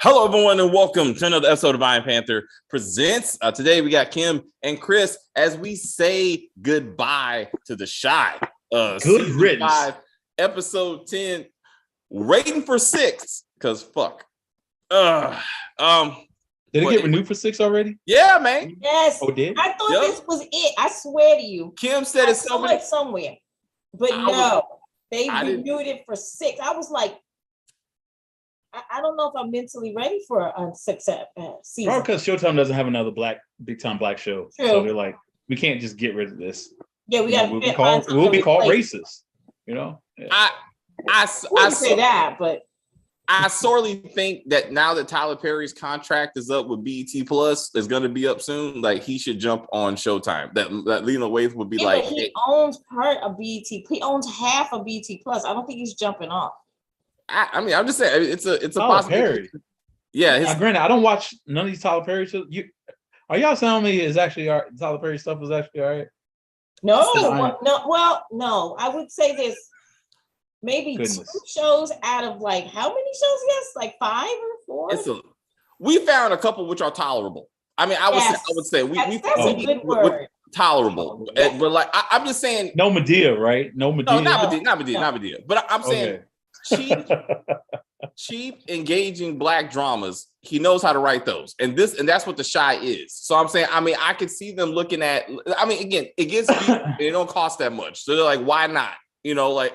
Hello, everyone, and welcome to another episode of Iron Panther Presents. Today, we got Kim and Chris as we say goodbye to the Shy. Good riddance. 5, episode 10, rating for 6, because fuck. Did it get renewed for 6 already? Yeah, man. Yes. Oh, did? I thought this was it. I swear to you. Kim said it's so many. Somewhere. But they renewed it for 6. I was like, I don't know if I'm mentally ready for a 6 season. Probably because Showtime doesn't have another big time black show. True. So they're like, we can't just get rid of this. Yeah, we got. We'll be called racist. You know. Yeah. I say that, but I sorely think that now that Tyler Perry's contract is up with BET Plus, is going to be up soon. Like he should jump on Showtime. That Lena Waithe would be like. But he owns part of BET. He owns half of BET Plus. I don't think he's jumping off. I mean, I'm just saying it's a possibility. Yeah, granted, I don't watch none of these Tyler Perry shows. Are y'all telling me is actually Tyler Perry stuff is actually all right? No. I would say there's maybe 2 shows out of like how many shows? Yes, like 5 or 4. We found a couple which are tolerable. I mean, I would say that's a good word. Tolerable, but like I'm just saying, no Medea, right? No Medea, not Medea. But I'm saying. Cheap, engaging black dramas. He knows how to write those, and that's what the Shy is. So I'm saying, I mean, I could see them looking at. I mean, again, it gets it don't cost that much, so they're like, why not? You know, like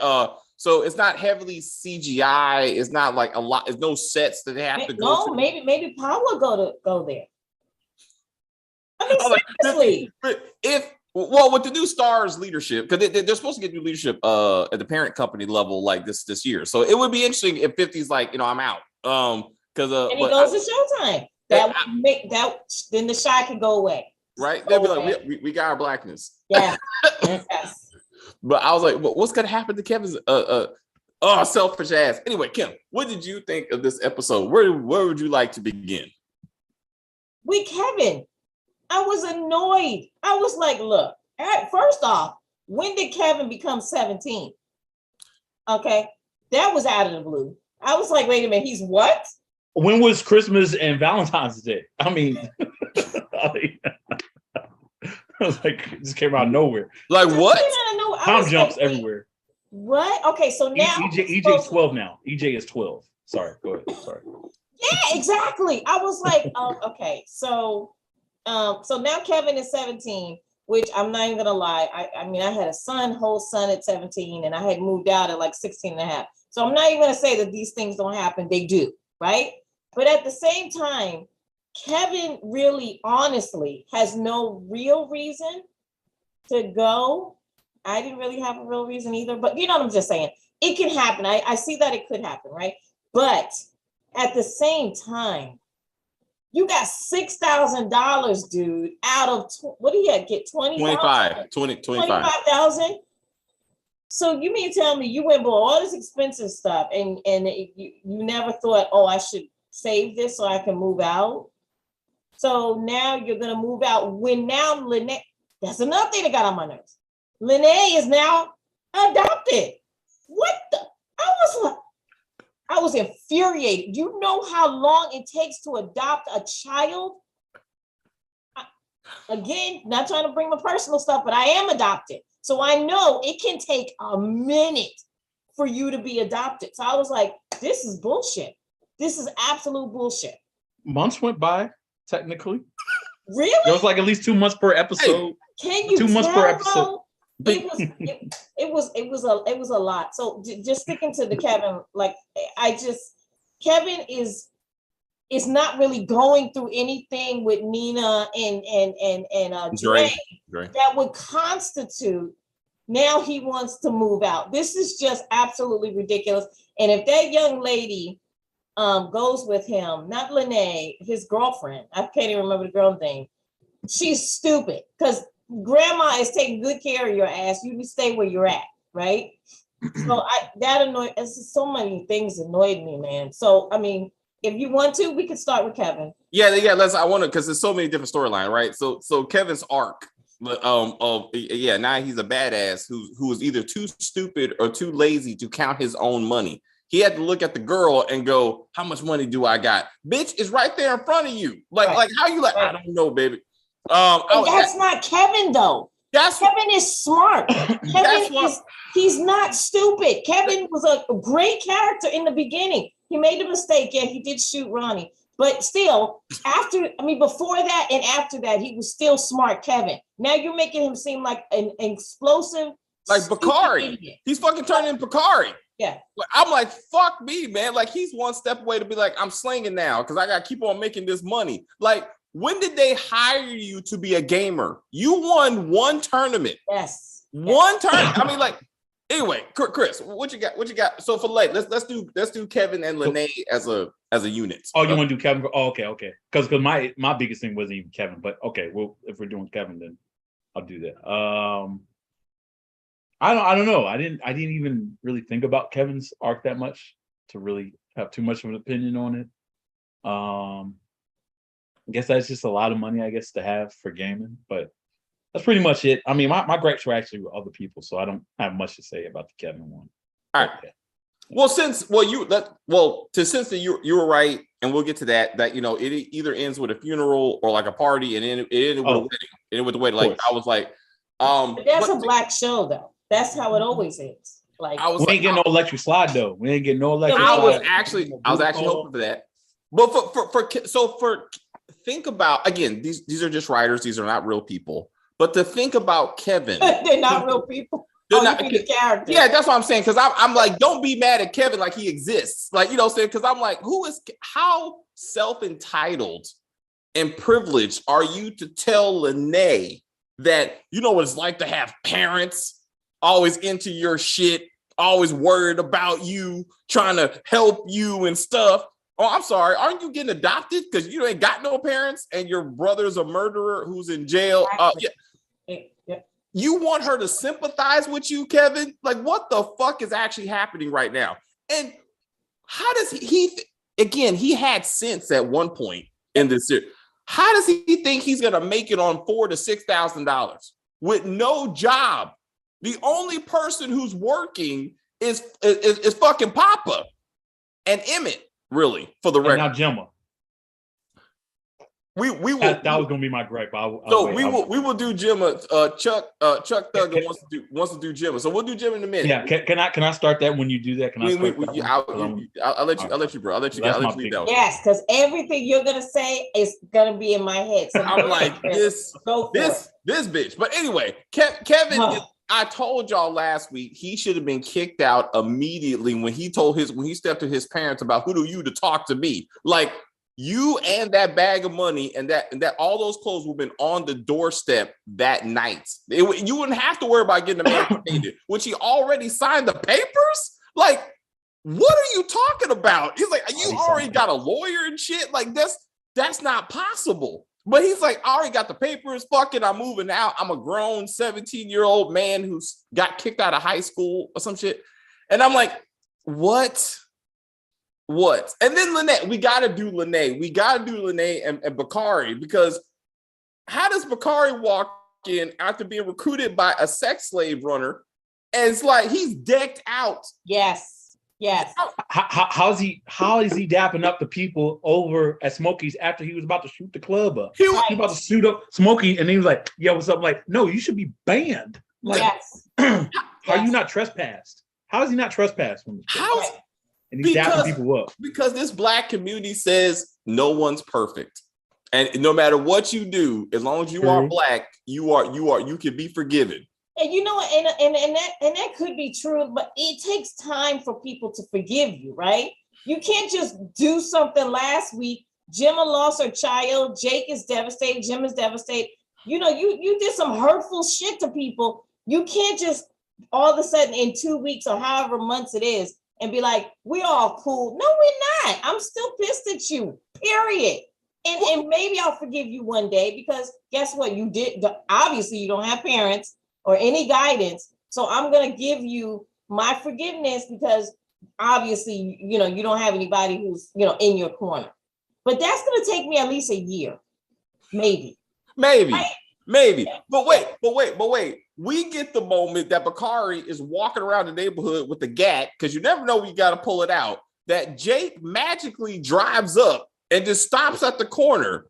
so it's not heavily CGI. It's not like a lot. There's no sets that they have to go. No, maybe Paula go there. I mean, seriously, Well, with the new Stars leadership, because they're supposed to get new leadership at the parent company level like this year. So it would be interesting if 50's like, I'm out. And he goes to Showtime. That would make that then the Shy can go away. Right? They'll be like, we got our blackness. Yeah. Yes. But I was like, what's gonna happen to Kevin's selfish ass? Anyway, Kim, what did you think of this episode? Where would you like to begin? With Kevin. I was annoyed. I was like, look, first off, when did Kevin become 17? Okay. That was out of the blue. I was like, wait a minute, he's what? When was Christmas and Valentine's Day? I mean, I was like, it just came out of nowhere. Like what? Tom jumps everywhere. What? Okay, so now EJ's 12 now. EJ is 12. Sorry, go ahead. Sorry. Yeah, exactly. I was like, okay, so now Kevin is 17, which I'm not even gonna lie. I mean, I had a whole son at 17, and I had moved out at like 16 and a half. So I'm not even gonna say that these things don't happen. They do, right? But at the same time, Kevin really, honestly, has no real reason to go. I didn't really have a real reason either, but you know what I'm just saying? It can happen. I see that it could happen, right? But at the same time, you got $6,000, dude, out of what do you get? 25,000. So you mean to tell me you went and bought all this expensive stuff and you never thought, I should save this so I can move out? So now you're gonna move out when now Lynae, that's another thing that got on my nerves. Lynae is now adopted. What the? I was infuriated. You know how long it takes to adopt a child? Again, not trying to bring my personal stuff, but I am adopted. So I know it can take a minute for you to be adopted. So I was like, this is bullshit. This is absolute bullshit. Months went by, technically. Really? There was like at least 2 months per episode. Can you 2 months per episode. It was a lot. So just sticking to the Kevin, Kevin is not really going through anything with Nina and Dre that would constitute now he wants to move out. This is just absolutely ridiculous. And if that young lady goes with him, not Lynae, his girlfriend, I can't even remember the girl's name, she's stupid because grandma is taking good care of your ass. You stay where you're at, right? So so many things annoyed me, man. So I mean, if you want to, we could start with Kevin. Yeah. I want to because there's so many different storylines, right? So Kevin's arc, now he's a badass who is either too stupid or too lazy to count his own money. He had to look at the girl and go, how much money do I got? Bitch, it's right there in front of you. Like how you like, I don't know, baby. That's not Kevin, though. Kevin is smart. He's not stupid. Kevin was a great character in the beginning. He made a mistake. Yeah, he did shoot Ronnie. But still, before that and after that, he was still smart, Kevin. Now you're making him seem like an explosive, like Bakari. He's fucking turning into Bakari. Yeah. I'm like, fuck me, man. Like, he's one step away to be like, I'm slinging now because I got to keep on making this money. Like, when did they hire you to be a gamer? You won one tournament. Yes. One tournament. I mean, like, anyway, Chris, what you got? What you got? So for late, let's do Kevin and Lynae as a unit. Oh, you want to do Kevin? Oh, okay. Because my biggest thing wasn't even Kevin, but okay. Well, if we're doing Kevin, then I'll do that. I don't know. I didn't even really think about Kevin's arc that much to really have too much of an opinion on it. I guess that's just a lot of money, I guess, to have for gaming, but that's pretty much it. I mean, my gripes were actually with other people, so I don't have much to say about the Kevin one. All right. Okay. Well, since you were right, and we'll get to that. That it either ends with a funeral or like a party, and it ended with a wedding. It ended with the wedding. Like I was like, but that's a black show, though. That's how it always is. Like we ain't getting no electric slide though. We ain't getting no electric. I was actually hoping for that. But for think about, again, these are just writers. These are not real people. But to think about Kevin, they're not real people. They're not the character. Yeah, that's what I'm saying. Because I'm like, don't be mad at Kevin like he exists. Like, because I'm like, how self-entitled and privileged are you to tell Lynae that you know what it's like to have parents always into your shit, always worried about you, trying to help you and stuff. Oh, I'm sorry. Aren't you getting adopted because you ain't got no parents and your brother's a murderer who's in jail? Yeah. You want her to sympathize with you, Kevin? Like, what the fuck is actually happening right now? And how does he had sense at one point in this series. How does he think he's going to make it on $4,000 to $6,000 with no job? The only person who's working is fucking Papa and Emmett. Really, for the record. Now Gemma. We will. That was gonna be my gripe. We will do Gemma. Chuck Thugger wants to do Gemma, so we'll do Gemma in a minute. Yeah, can I start that when you do that? I'll let you, bro. I'll let you lead that. Yes, because everything you're gonna say is gonna be in my head. So I'm like this bitch. But anyway, Kevin. I told y'all last week he should have been kicked out immediately when he stepped to his parents about who do you to talk to me. Like, you and that bag of money and that all those clothes would have been on the doorstep that night. You wouldn't have to worry about getting a man painted, which he already signed the papers. Like, what are you talking about? He's like, you already got a lawyer and shit. Like, that's not possible. But he's like, I already got the papers. Fuck it, I'm moving out. I'm a grown 17-year-old man who's got kicked out of high school or some shit. And I'm like, what? And then Lynae, we got to do Lynae. We got to do Lynae and Bakari, because how does Bakari walk in after being recruited by a sex slave runner? And it's like, he's decked out. Yes. How is he dapping up the people over at Smokey's after he was about to shoot the club up? He was about to shoot up Smokey, and he was like, "Yo, what's up?" I'm like, no, you should be banned. Like, yes. Are you not trespassed? How is he not trespassed from this? And he's dapping people up because this black community says no one's perfect, and no matter what you do, as long as you are black, you can be forgiven. And you know what, and that could be true, but it takes time for people to forgive you, right? You can't just do something. Last week, Gemma lost her child. Jake is devastated. Gemma's devastated. You did some hurtful shit to people. You can't just all of a sudden in 2 weeks or however months it is and be like, we're all cool. No, we're not. I'm still pissed at you, period. And maybe I'll forgive you one day because guess what? You did. Obviously, you don't have parents or any guidance. So I'm going to give you my forgiveness because obviously, you don't have anybody who's, in your corner. But that's going to take me at least a year. Maybe. Right? Maybe. But wait. we get the moment that Bakari is walking around the neighborhood with the gat, because you never know when you got to pull it out, that Jake magically drives up and just stops at the corner.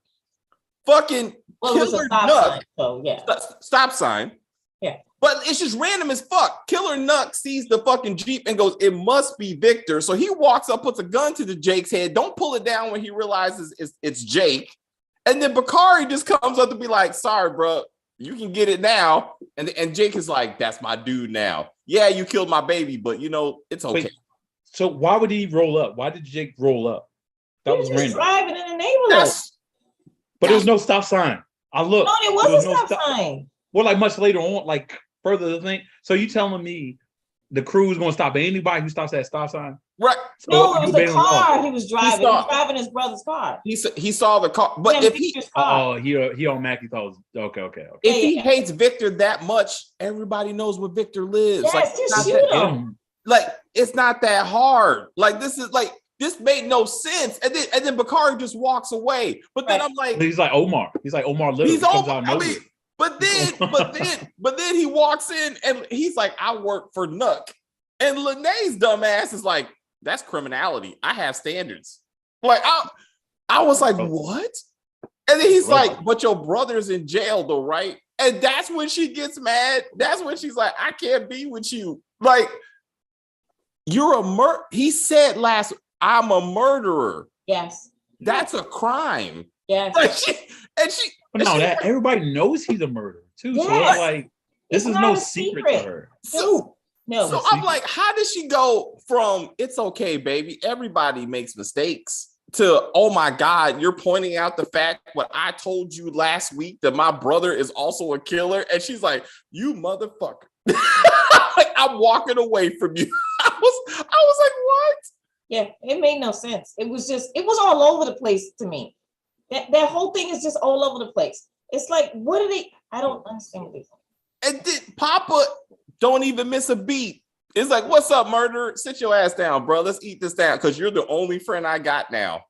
Fucking Killer Nook. So, yeah. Stop sign. Yeah. But it's just random as fuck. Killer Nook sees the fucking Jeep and goes, it must be Victor. So he walks up, puts a gun to the Jake's head. Don't pull it down when he realizes it's Jake. And then Bakari just comes up to be like, sorry, bro, you can get it now. And Jake is like, that's my dude now. Yeah, you killed my baby, but you know, it's okay. Wait, so why would he roll up? Why did Jake roll up? That was random. Driving in the neighborhood. But there was no stop sign. I looked. No, there was a stop sign. Well, like much later on, like further the thing. So you telling me the crew is going to stop anybody who stops at a stop sign? Right. So no, it was the car he was driving. He was driving his brother's car. He saw the car. But if he automatically thought, okay. If he hates Victor that much, everybody knows where Victor lives. Yes, like, just shoot him. Like, it's not that hard. Like, this made no sense. And then Bakari just walks away. But then I'm like, he's like Omar. He's like Omar literally comes out. I mean, but then he walks in and he's like, I work for Nook. And Lynae's dumb ass is like, that's criminality. I have standards. Like, I was like, what? And then he's like, but your brother's in jail though, right? And that's when she gets mad. That's when she's like, I can't be with you. Like, you're a he said I'm a murderer. Yes. That's a crime. Yes. Like everybody knows he's a murderer too. Yes. So like, this is no secret to her. So I'm like, how did she go from it's okay, baby, everybody makes mistakes, to oh my God, you're pointing out the fact what I told you last week that my brother is also a killer, and she's like, you motherfucker. Like, I'm walking away from you. I was like, what? Yeah, it made no sense. It was all over the place to me. That whole thing is just all over the place. It's like, what are they? I don't understand what they think. And then Papa don't even miss a beat. It's like, what's up, murderer? Sit your ass down, bro. Let's eat this down, because you're the only friend I got now.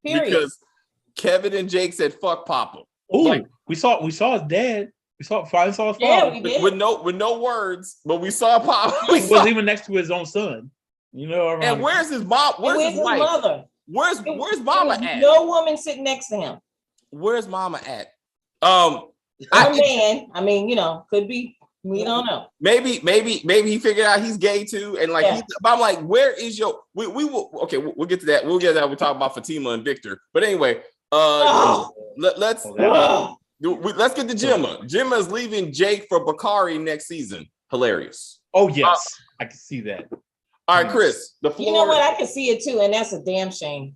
Period. Because Kevin and Jake said, fuck Papa. Oh, like, we saw his dad. Finally saw his father. Yeah, we did. With no words, but we saw Papa. He wasn't even next to his own son. You know, and where's his mom? Where's his wife? Mother? Where's Mama at? No woman sitting next to him. Where's Mama at? Man. I mean, could be. We don't know. Maybe he figured out he's gay too, and like, but I'm like, where is your? We will. Okay, we'll get to that. We'll get to that. We'll talk about Fatima and Victor. But anyway, let's get to Gemma. Gemma is leaving Jake for Bakari next season. Hilarious. Oh yes, I can see that. All right, Chris. The floor. You know what? I can see it too, and that's a damn shame.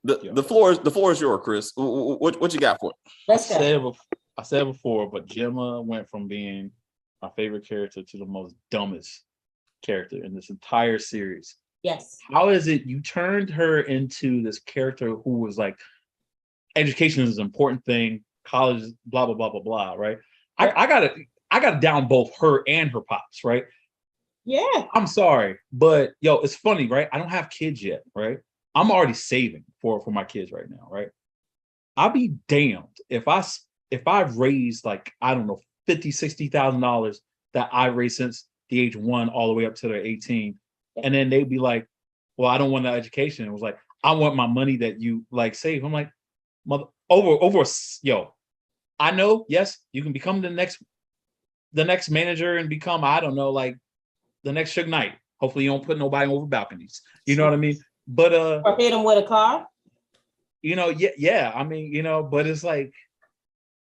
The floor is yours, Chris. What you got for it? Let's go. I said before, but Gemma went from being my favorite character to the most dumbest character in this entire series. Yes. How is it you turned her into this character who was like, education is an important thing, college, blah blah blah blah blah, right? I gotta down both her and her pops, right? Yeah. I'm sorry, but it's funny, right? I don't have kids yet, right? I'm already saving for my kids right now, right? I'll be damned if I've raised like, I don't know, $50,000-$60,000 that I raised since the age 1 all the way up to they're 18. And then they'd be like, well, I don't want that education. It was like, I want my money that you like save. I'm like, I know, yes, you can become the next manager and become, I don't know, like the next Suge Knight. Hopefully you don't put nobody over balconies. You know what I mean? But or hit him with a car. Yeah. I mean, but it's like,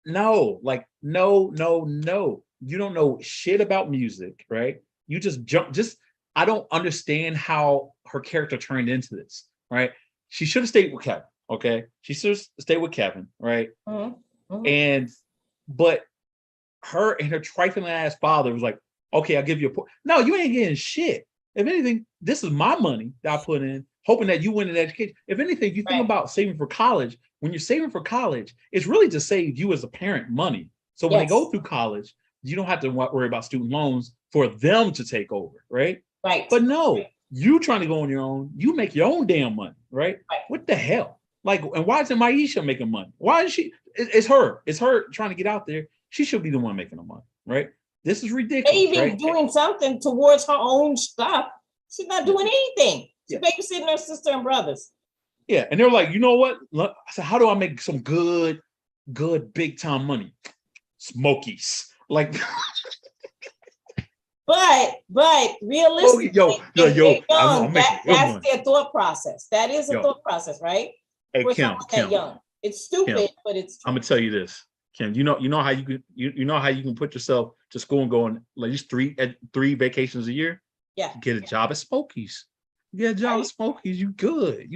no. You don't know shit about music, right? You just jump. I don't understand how her character turned into this, right? She should have stayed with Kevin, okay? She should have stayed with Kevin, right? Mm-hmm. Mm-hmm. But her and her trifling ass father was like, okay, I'll give you a point. No, you ain't getting shit. If anything, this is my money that I put in, hoping that you win an education. If anything, you think about saving for college. When you're saving for college, it's really to save you as a parent money. So when they go through college, you don't have to worry about student loans for them to take over, right? Right. But no, you trying to go on your own, you make your own damn money, right? What the hell? Like, and why isn't Maisha making money? Why is she? It's her. It's her trying to get out there. She should be the one making the money, right? This is ridiculous. Maybe right? doing something towards her own stuff. She's not doing anything. She's babysitting her sister and brothers. Yeah, and they're like, you know what? I said, how do I make some good big time money? Smokies. Like But realistically, that's their thought process. That is a thought process, right? Hey, for Kim, that young. It's stupid, Kim, but it's true. I'm gonna tell you this, Kim. You know how you can put yourself to school and go on at least three vacations a year. Yeah. Get a job at Smokies. Get a job at Smokies. You good.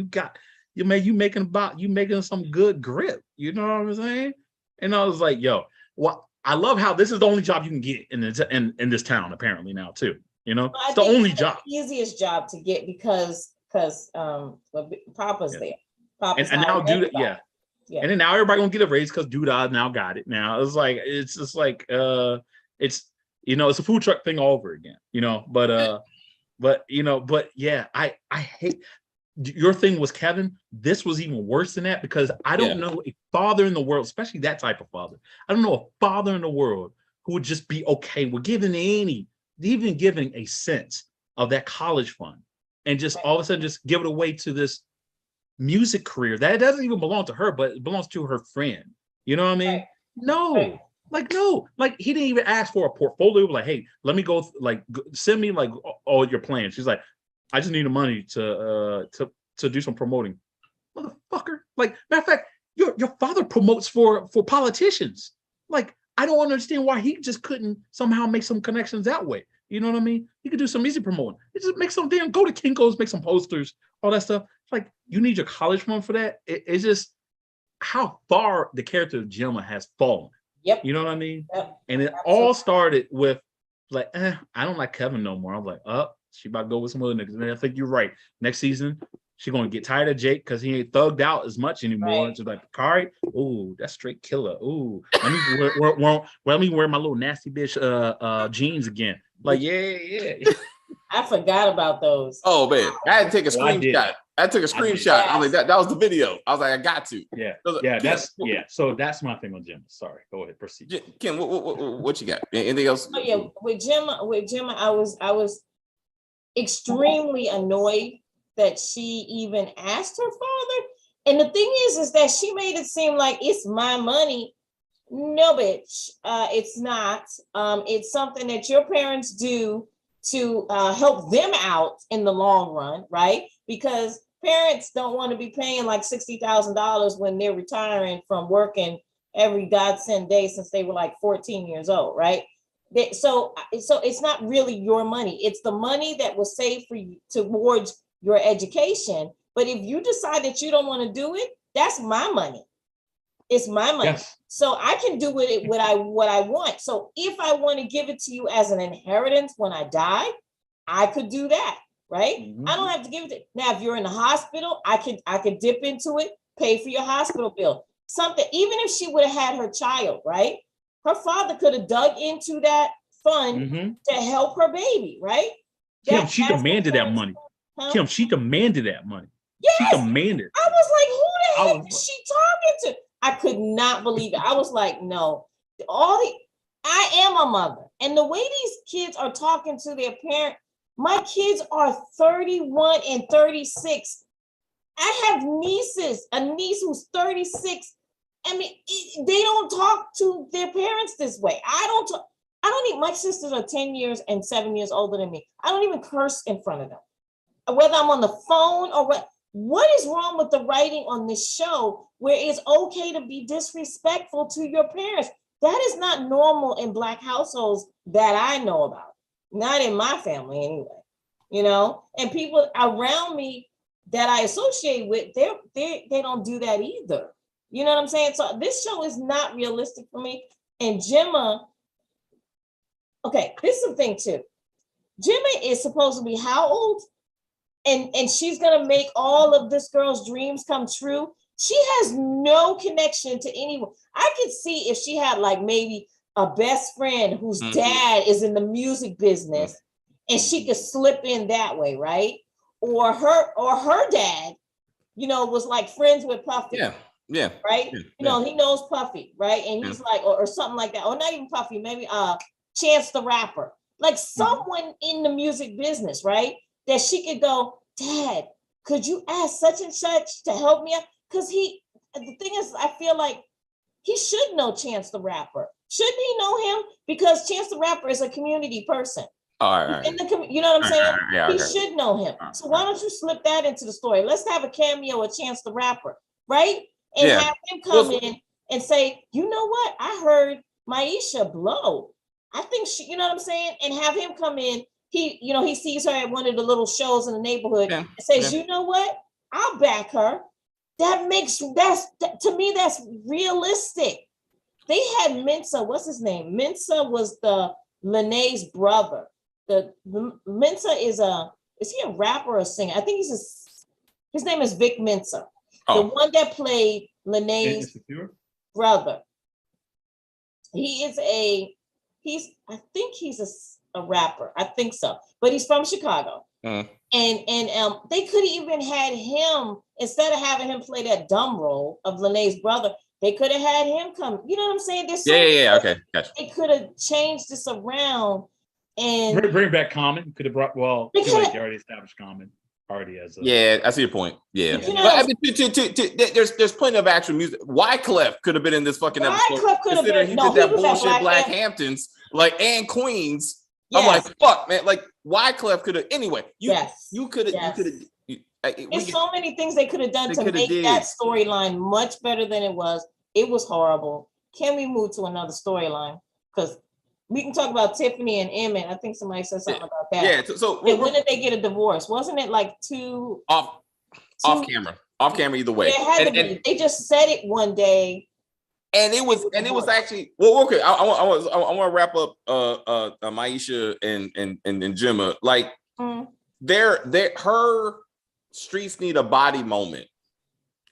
You making some good grip. You know what I'm saying? And I was like, yo, well, I love how this is the only job you can get in this town apparently now too. You know, it's the only job. The easiest job to get because Papa's there. Papa's and now Duda, yeah. And then now everybody gonna get a raise because Duda now got it. Now it's just like it's it's a food truck thing all over again. But yeah, I hate your thing was Kevin. This was even worse than that because I don't know a father in the world, especially that type of father. I don't know a father in the world who would just be okay with giving a sense of that college fund and just all of a sudden just give it away to this music career that doesn't even belong to her, but it belongs to her friend. You know what I mean? Right. No. Right. No, he didn't even ask for a portfolio. Like, hey, let me go. Send me all your plans. She's like, I just need the money to do some promoting. Motherfucker. Matter of fact, your father promotes for politicians. I don't understand why he just couldn't somehow make some connections that way. You know what I mean? He could do some easy promoting. He just make some go to Kinko's, make some posters, all that stuff. It's you need your college fund for that. It's just how far the character of Gemma has fallen. Yep. You know what I mean? Yep. And it all started with I don't like Kevin no more. I'm she about to go with some other niggas. And I think you're right. Next season, she's gonna get tired of Jake because he ain't thugged out as much anymore. Right. She's like, Bakari, ooh, that's straight killer. Ooh, let me wear my little nasty bitch jeans again. Yeah. I forgot about those. Oh man, I had to take a screenshot. I took a screenshot. I was like, that was the video. I was like, I got to. Yeah. So that's my thing on Gemma. Sorry, go ahead, proceed. Kim, what you got? Anything else? Oh yeah, with Gemma, I was extremely annoyed that she even asked her father. And the thing is that she made it seem like it's my money. No, bitch, it's not. It's something that your parents do to help them out in the long run, right? Because parents don't want to be paying $60,000 when they're retiring from working every godsend day since they were 14 years old, right? So it's not really your money. It's the money that was saved for you towards your education. But if you decide that you don't want to do it, that's my money. It's my money. Yes. So I can do with it what I want. So if I want to give it to you as an inheritance when I die, I could do that, right? Mm-hmm. I don't have to give it to you. Now, if you're in the hospital, I could dip into it, pay for your hospital bill. Something, even if she would have had her child, right? Her father could have dug into that fund to help her baby, right? Kim, she demanded that money. Huh? Kim, she demanded that money. Yes. She demanded. I was like, who the heck is she talking to? I could not believe it. I was like, no. I am a mother. And the way these kids are talking to their parent, my kids are 31 and 36. I have nieces, a niece who's 36. I mean, they don't talk to their parents this way. My sisters are 10 years and 7 years older than me. I don't even curse in front of them. Whether I'm on the phone or what is wrong with the writing on this show where it's okay to be disrespectful to your parents? That is not normal in Black households that I know about. Not in my family anyway, and people around me that I associate with, they don't do that either. You know what I'm saying? So this show is not realistic for me. And Gemma, okay, this is the thing too. Gemma is supposed to be how old? And she's gonna make all of this girl's dreams come true. She has no connection to anyone. I could see if she had maybe a best friend whose dad is in the music business and she could slip in that way, right? Or her dad, was friends with Puffy. Yeah. Right? He knows Puffy, right? And he's or something like that. Or not even Puffy, maybe Chance the Rapper, like someone in the music business, right? That she could go, Dad, could you ask such and such to help me out? Because the thing is, I feel like he should know Chance the Rapper. Shouldn't he know him? Because Chance the Rapper is a community person. All right. You know what I'm saying? Yeah, he should know him. So why don't you slip that into the story? Let's have a cameo of Chance the Rapper, right? And have him come in and say, you know what? I heard Maisha blow. I think she, you know what I'm saying? And have him come in. He sees her at one of the little shows in the neighborhood and says, you know what? I'll back her. To me, that's realistic. They had Mensa, what's his name? Mensa was the Lynae's brother. Mensa is he a rapper or a singer? I think his name is Vic Mensa. The one that played Lynae's brother. I think he's a rapper. I think so. But he's from Chicago. And they could have even had him, instead of having him play that dumb role of Lynae's brother, they could have had him come. You know what I'm saying? Okay. Gotcha. They could have changed this around and bring back Common. Could have brought they already established Common already as I see your point. Yeah. But I mean, there's plenty of actual music. Wyclef could have been in this fucking episode. Considering he did that bullshit Black Hamptons, and Queens. I'm like, fuck, man. Like Wyclef could have. Anyway, you could have. There's so many things they could have done to make that storyline much better than it was. It was horrible. Can we move to another storyline? Because we can talk about Tiffany and Emmett. I think somebody said something about that. Yeah. So when did they get a divorce? Wasn't it like off camera? Off camera, either way. It had to be. They just said it one day. And it was actually okay. I want to wrap up Maisha and Gemma. Like her streets need a body moment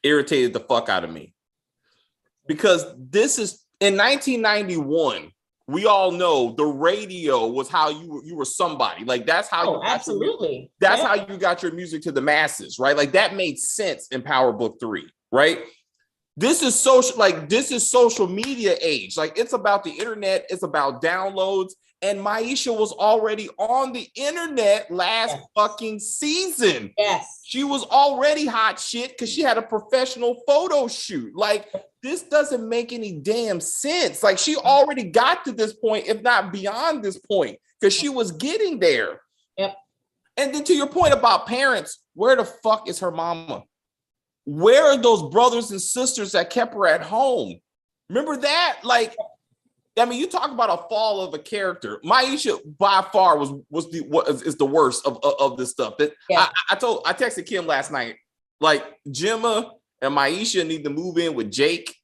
irritated the fuck out of me, because this is in 1991. We all know the radio was how you were somebody. Like that's how absolutely. That's how you got your music to the masses, right? Like that made sense in Power Book 3, right? This is social media age. Like it's about the internet, it's about downloads. And Maisha was already on the internet last fucking season. Yes. She was already hot shit because she had a professional photo shoot. Like this doesn't make any damn sense. Like she already got to this point, if not beyond this point, because she was getting there. Yep. And then to your point about parents, where the fuck is her mama? Where are those brothers and sisters that kept her at home? Remember that? Like, I mean, you talk about a fall of a character. Maisha by far is the worst of this stuff. That I texted Kim last night. Like Gemma and Maisha need to move in with Jake,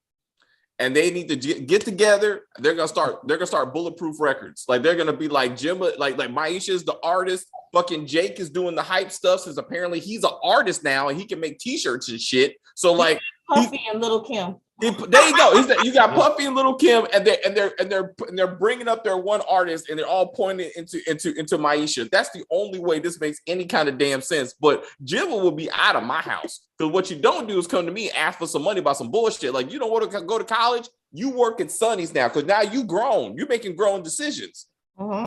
and they need to get together. They're gonna start Bulletproof Records. Like they're gonna be like Gemma, like Maisha is the artist. Fucking Jake is doing the hype stuff, since apparently he's an artist now and he can make t-shirts and shit. So like Puffy and Little Kim. There you go. You got Puffy and Little Kim, and they're bringing up their one artist, and they're all pointing into Maisha. That's the only way this makes any kind of damn sense. But Gemma will be out of my house, because what you don't do is come to me and ask for some money about some bullshit. Like you don't want to go to college, you work at Sonny's now, because now you grown. You're making grown decisions,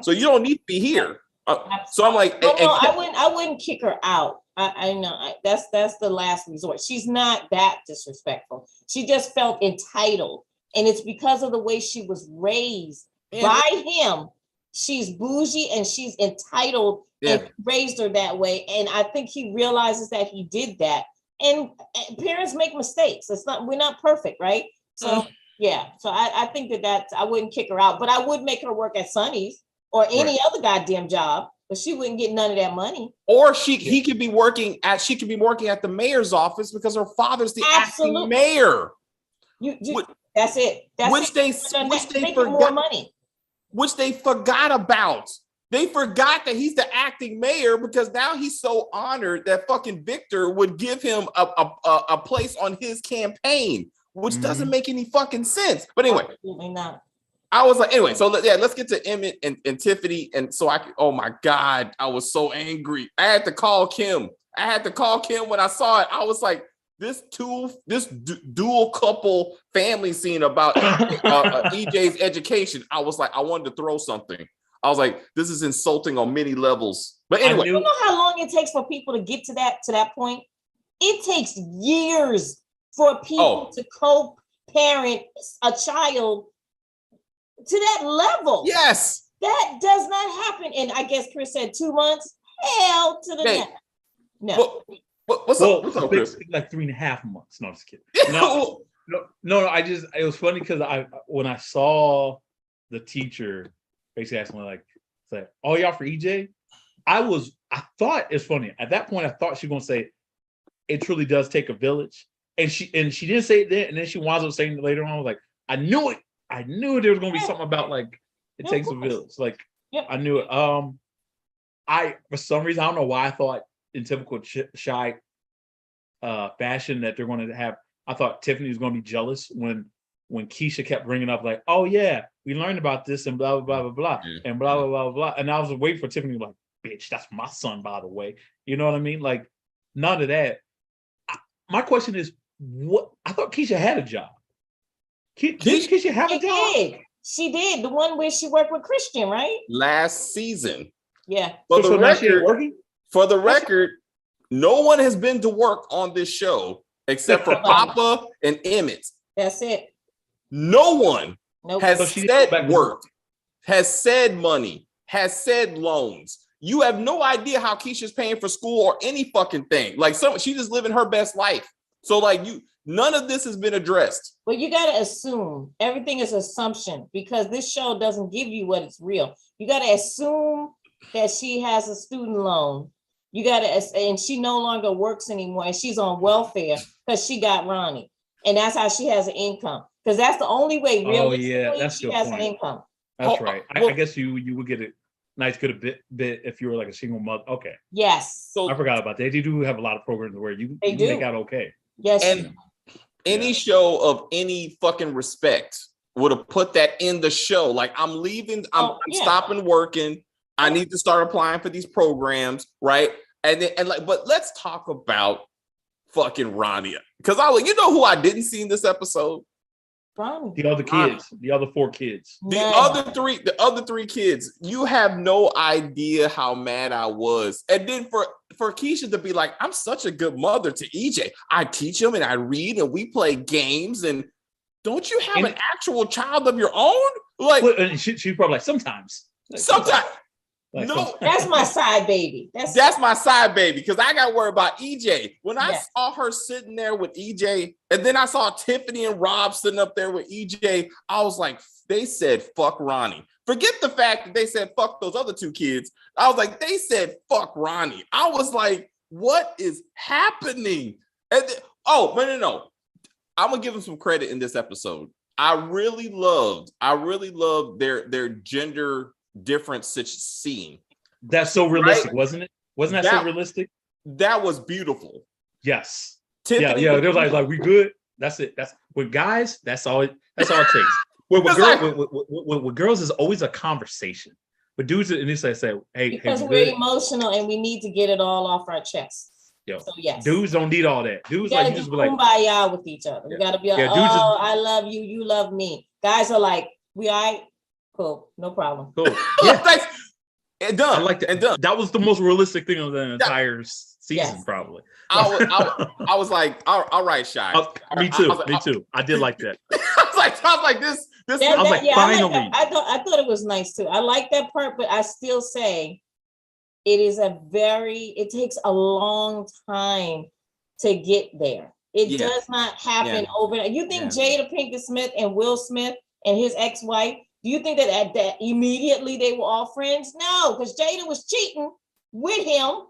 so you don't need to be here. So I'm like, I wouldn't kick her out. I know that's the last resort. She's not that disrespectful. She just felt entitled, and it's because of the way she was raised by him. She's bougie and she's entitled, and raised her that way. And I think he realizes that he did that. And parents make mistakes. We're not perfect, right? So so I think that I wouldn't kick her out, but I would make her work at Sonny's or any other goddamn job, but she wouldn't get none of that money. Or he could be working at the mayor's office, because her father's the acting mayor. That's it. They forgot more money. Which they forgot about. They forgot that he's the acting mayor, because now he's so honored that fucking Victor would give him a place on his campaign, which doesn't make any fucking sense. But anyway. Absolutely not. I was like, anyway, so let's get to Emmett and Tiffany. And so oh my God, I was so angry. I had to call Kim when I saw it. I was like, dual couple family scene about EJ's education, I was like, I wanted to throw something. I was like, this is insulting on many levels. But anyway, you know how long it takes for people to get to that point? It takes years for people to co-parent a child to that level. Yes. That does not happen. And I guess Chris said 2 months. Hell to the next. No. What's up, Chris? Like 3.5 months. No, I'm just kidding. No. It was funny because when I saw the teacher basically asking me like, oh, y'all for EJ? I thought it's funny. At that point, I thought she was gonna say it truly does take a village. And she didn't say it then, and then she winds up saying it later on. I was like, I knew it. I knew there was gonna be something about like it takes a village. Like I knew it. For some reason, I don't know why I thought in typical shy fashion that they're going to have. I thought Tiffany was going to be jealous when Keisha kept bringing up like, oh yeah, we learned about this and blah blah blah blah blah and blah blah blah blah. And I was waiting for Tiffany to be like, bitch, that's my son, by the way. You know what I mean? Like none of that. My question is, what? I thought Keisha had a job. Did Keisha have a job? She did. The one where she worked with Christian, right? Last season. Yeah. For the record, no one has been to work on this show except for Papa and Emmett. That's it. No one has said work, has said money, has said loans. You have no idea how Keisha's paying for school or any fucking thing. Like she just living her best life. So like none of this has been addressed. Well, you got to assume everything is assumption because this show doesn't give you what is real. You got to assume that she has a student loan. You got to, and she no longer works anymore, and she's on welfare because she got Ronnie, and that's how she has an income. Because that's the only way. Really, oh yeah, that's she has an income. That's right. I guess you would get a nice good bit if you were like a single mother. Okay. Yes. So I forgot about that. They do have a lot of programs where you make out okay. Yes. And any show of any fucking respect would have put that in the show. Like I'm leaving. I'm stopping working. I need to start applying for these programs, right? But let's talk about fucking Ronnie. Because you know who I didn't see in this episode? Ronnie. The other kids, the other 4 kids. The other three kids. You have no idea how mad I was. And then for Keisha to be like, I'm such a good mother to EJ. I teach him and I read and we play games. And don't you have an actual child of your own? Like she's probably like sometimes. Like, no, that's my side baby. That's my side baby because I got worried about EJ. When I saw her sitting there with EJ, and then I saw Tiffany and Rob sitting up there with EJ, I was like, they said fuck Ronnie. Forget the fact that they said fuck those other 2 kids. I was like, they said fuck Ronnie. I was like, what is happening? And no. I'm gonna give them some credit in this episode. I really loved their gender different scene. That's so realistic, right? Wasn't it? Wasn't that so realistic? That was beautiful. Yes. Tiffany, yeah. They're like we good. That's it. That's with guys. That's all it takes. With girls is always a conversation. With dudes, and it's like say, hey, because we're emotional and we need to get it all off our chests. Yo, so yes, dudes don't need all that. Dudes like just be like kumbaya with each other. We gotta be like, I love you, you love me. Guys are like, we all right. Cool, no problem. Cool. Yeah, thanks. And done. I like that. And done. That was the most realistic thing of the entire season, probably. I was like, all right, Shy. Me too. I did like that. I was like, this. Finally. I thought it was nice too. I like that part, but I still say it takes a long time to get there. It does not happen overnight. You think Jada Pinkett Smith and Will Smith and his ex-wife, do you think that immediately they were all friends? No, because Jada was cheating with him,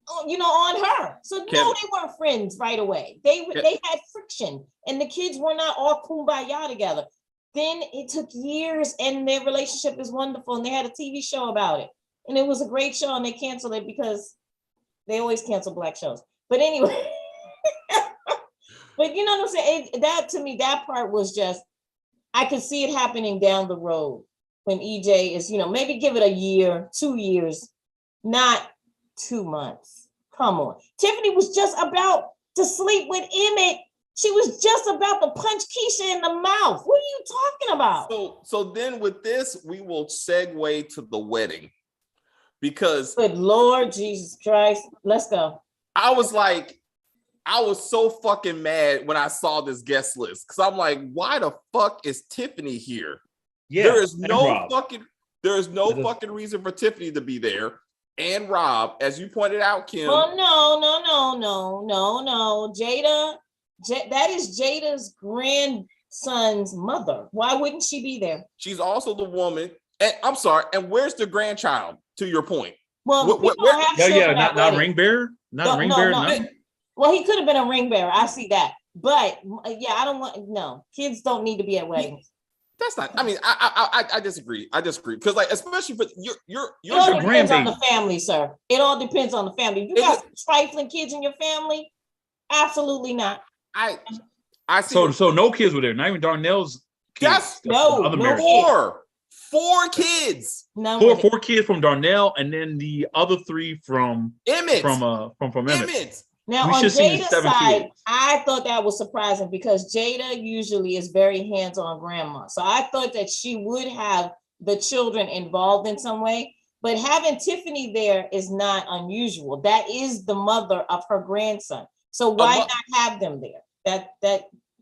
on her. So they weren't friends right away. They had friction, and the kids were not all kumbaya together. Then it took years, and their relationship is wonderful, and they had a TV show about it, and it was a great show, and they canceled it because they always cancel Black shows. But anyway, but you know what I'm saying? That to me, that part was just. I could see it happening down the road when EJ is, maybe give it a year, 2 years, not 2 months. Come on. Tiffany was just about to sleep with Emmett. She was just about to punch Keisha in the mouth. What are you talking about? So then with this, we will segue to the wedding. Because good Lord Jesus Christ, let's go. I was so fucking mad when I saw this guest list because I'm like, why the fuck is Tiffany here? Yeah, there is no fucking reason for Tiffany to be there. And Rob, as you pointed out, Kim. Oh no. That is Jada's grandson's mother. Why wouldn't she be there? She's also the woman. And I'm sorry. And where's the grandchild? To your point. Well, not ring bearer. Not ring bearer. No. Well, he could have been a ring bearer. I see that. But yeah, I don't want kids don't need to be at weddings. That's not. I mean, I disagree. Because like, especially for your it all depends on the family, sir. It all depends on the family. You got some trifling kids in your family? Absolutely not. I see. So no kids were there. Not even Darnell's kids. Four kids. Four kids from Darnell, and then the other three from Emmett. From Emmett. Now on Jada's side, I thought that was surprising because Jada usually is very hands-on grandma. So I thought that she would have the children involved in some way. But having Tiffany there is not unusual. That is the mother of her grandson. So why not have them there?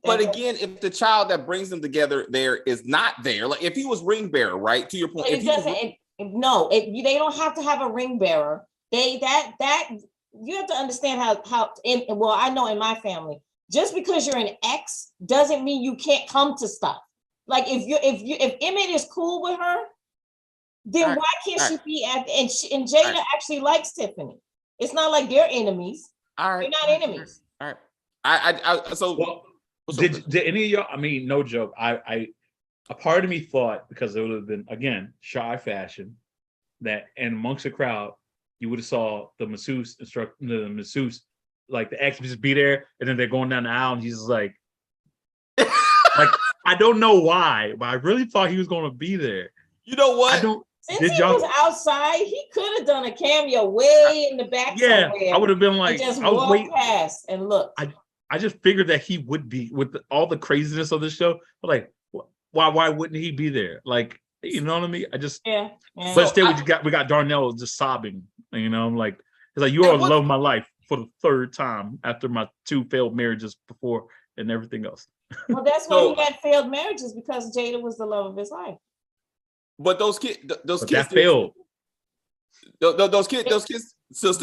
But again, if the child that brings them together there is not there, like if he was ring bearer, right? To your point, they don't have to have a ring bearer. You have to understand how. Well, I know in my family, just because you're an ex doesn't mean you can't come to stuff. Like if Emmett is cool with her, then why can't she be at? And Jada actually likes Tiffany. It's not like they're enemies. They're not enemies. All right. Did any of y'all? I mean, no joke. A part of me thought, because it would have been again shy fashion, that and amongst the crowd you would have saw the masseuse like the ex just be there, and then they're going down the aisle, and he's just like I don't know why, but I really thought he was going to be there. You know what? Since he was outside, he could have done a cameo way in the back. Yeah, somewhere. I would have been like, I was waiting past and look. I just figured that he would be with all the craziness of the show. Like, why wouldn't he be there? Like, you know what I mean? I just yeah. But instead, we got Darnell just sobbing. You know, I'm like, it's like you are the love of my life for the third time after my 2 failed marriages before and everything else. Well, that's why he had failed marriages, because Jada was the love of his life. But those kids failed. Those kids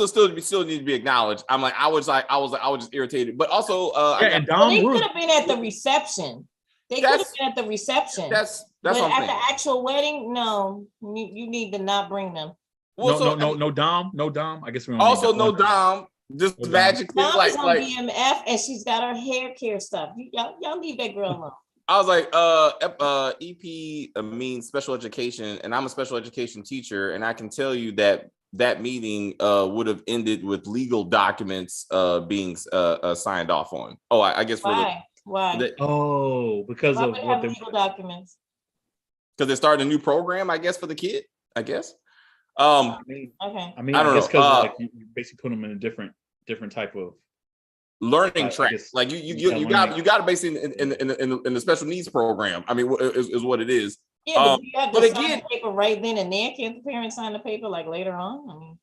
still need to be acknowledged. I was just irritated. But also, and they could have been at the reception. That's but at the actual wedding, no, you need to not bring them. Well, no Dom. I guess we don't also no Dom. Just magically Dom is on BMF, and she's got her hair care stuff. Y'all leave that girl alone. I was like, EP means special education, and I'm a special education teacher, and I can tell you that meeting would have ended with legal documents being signed off on. Oh, I guess why? Because of what they legal documents. Because they're starting a new program, I guess, for the kid. I guess. Okay. I guess because like you basically put them in a different type of learning track. Like you got to basically in the special needs program. I mean, is what it is. Yeah, but again, the paper right then and there. Can't the parents sign the paper like later on? I mean,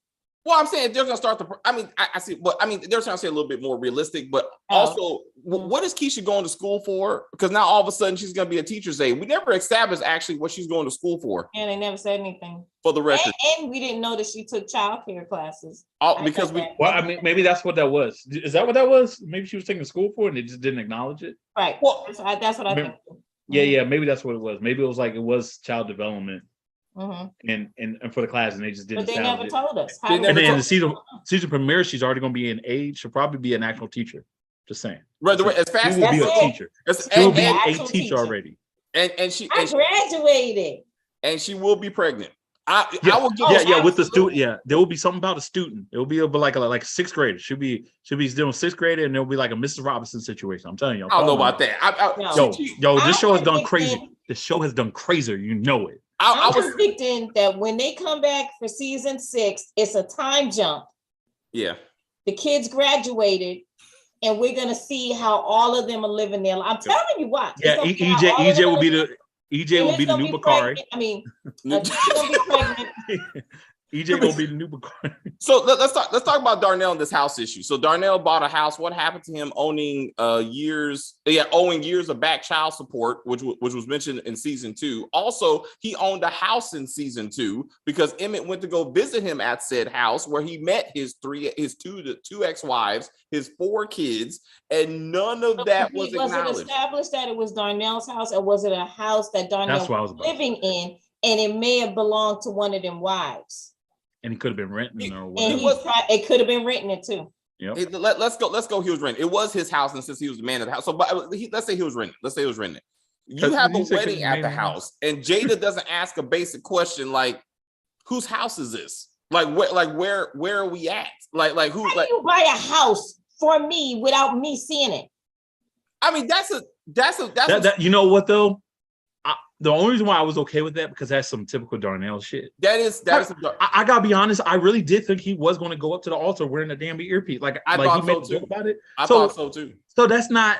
well, I'm saying they're gonna start I see, but I mean, they're trying to say a little bit more realistic. But also, what is Keisha going to school for? Because now all of a sudden she's gonna be a teacher's aide. We never established actually what she's going to school for. Yeah, they never said anything. For the record, and we didn't know that she took childcare classes. Because I mean, maybe that's what that was. Is that what that was? Maybe she was taking school for it and they just didn't acknowledge it. Right. Well, that's what I think. Yeah, maybe that's what it was. Maybe it was like it was child development. Mm-hmm. And for the class, and they just didn't. But they never told us. And then in the season premiere, she's already going to be an aide. She'll probably be an actual teacher. Just saying. Right. As fast she will be a teacher. She will be a teacher already. And she graduated. And she will be pregnant. I will give with the student. Yeah, there will be something about a student. It will be like a 6th grader. She'll be doing 6th grader, and there'll be like a Mrs. Robinson situation. I'm telling you. I don't know about that. This show has done crazy. This show has done crazier. You know it. I was predicting that when they come back for season 6, it's a time jump. Yeah. The kids graduated, and we're gonna see how all of them are living their life. I'm telling you what. Yeah, EJ will be the new Bakari. I mean, she's gonna be pregnant. EJ gonna be the new Bakari. So let's talk about Darnell and this house issue. So Darnell bought a house. What happened to him owing years of back child support, which was mentioned in season 2. Also, he owned a house in season 2 because Emmett went to go visit him at said house where he met his two ex-wives, his 4 kids, and none of that was acknowledged. Was it established that it was Darnell's house, or was it a house that Darnell was living in, and it may have belonged to one of them wives? And he could have been renting or whatever. It could have been renting it too. Yep. Let's go. He was renting. It was his house, and since he was the man of the house, so let's say he was renting. You have a wedding at the house, and Jada doesn't ask a basic question like, "Whose house is this? Like where are we at? Like who? How do you buy a house for me without me seeing it?" I mean, that's you know what though. The only reason why I was okay with that because that's some typical Darnell shit. That is. I gotta be honest. I really did think he was going to go up to the altar wearing a damn earpiece. I thought so too. About it. I thought so too. So that's not,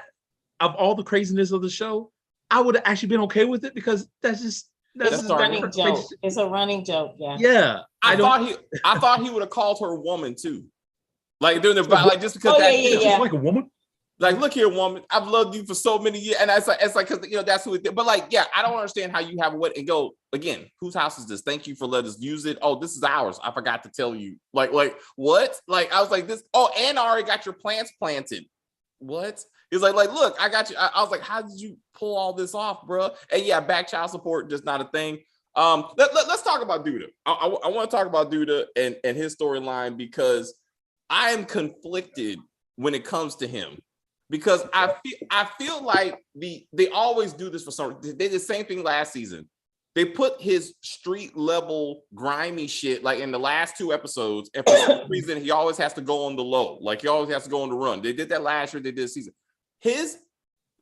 of all the craziness of the show, I would have actually been okay with it because that's a running joke. It's a running joke. Yeah. Yeah. I thought he would have called her a woman too. Like during the just because she's like a woman. Like, look here, woman, I've loved you for so many years. And it's like, because, that's who it did. But like, yeah, I don't understand how you have what and go, again, whose house is this? Thank you for letting us use it. Oh, this is ours. I forgot to tell you. Like, what? Like, I was like, this. Oh, and I already got your plants planted. What? He's like, look, I got you. I was like, how did you pull all this off, bro? And yeah, back child support, just not a thing. Let's talk about Duda. I want to talk about Duda and his storyline because I am conflicted when it comes to him. Because I feel like they always do this for some. They did the same thing last season. They put his street level grimy shit like in the last 2 episodes, and for some reason he always has to go on the low. Like he always has to go on the run. They did that last year. They did this season. His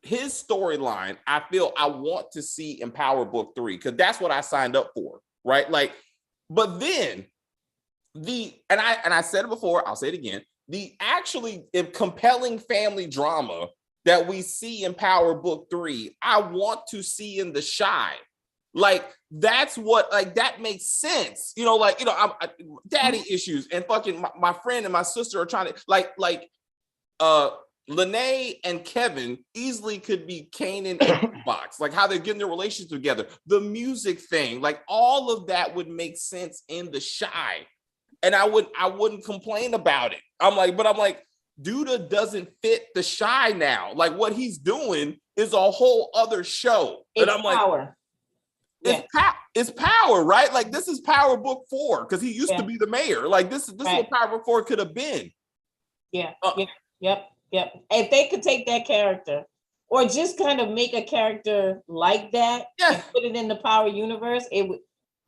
storyline, I feel I want to see in Power Book 3 because that's what I signed up for, right? Like, but then and I said it before. I'll say it again. The actually compelling family drama that we see in Power Book 3, I want to see in The Shy. Like, that's what, like, that makes sense. Daddy issues and fucking my friend and my sister are trying to, Lynae and Kevin easily could be Kanan and Box, like how they're getting their relationship together. The music thing, like all of that would make sense in The Shy. And I wouldn't complain about it. I'm like, Duda doesn't fit The Shy now. Like what he's doing is a whole other show. It's and I'm power. Like, it's power, right? Like this is Power Book 4 because he used to be the mayor. Like this is what Power Book 4 could have been. Yeah. Yep. If they could take that character or just kind of make a character like that and put it in the Power universe, it would.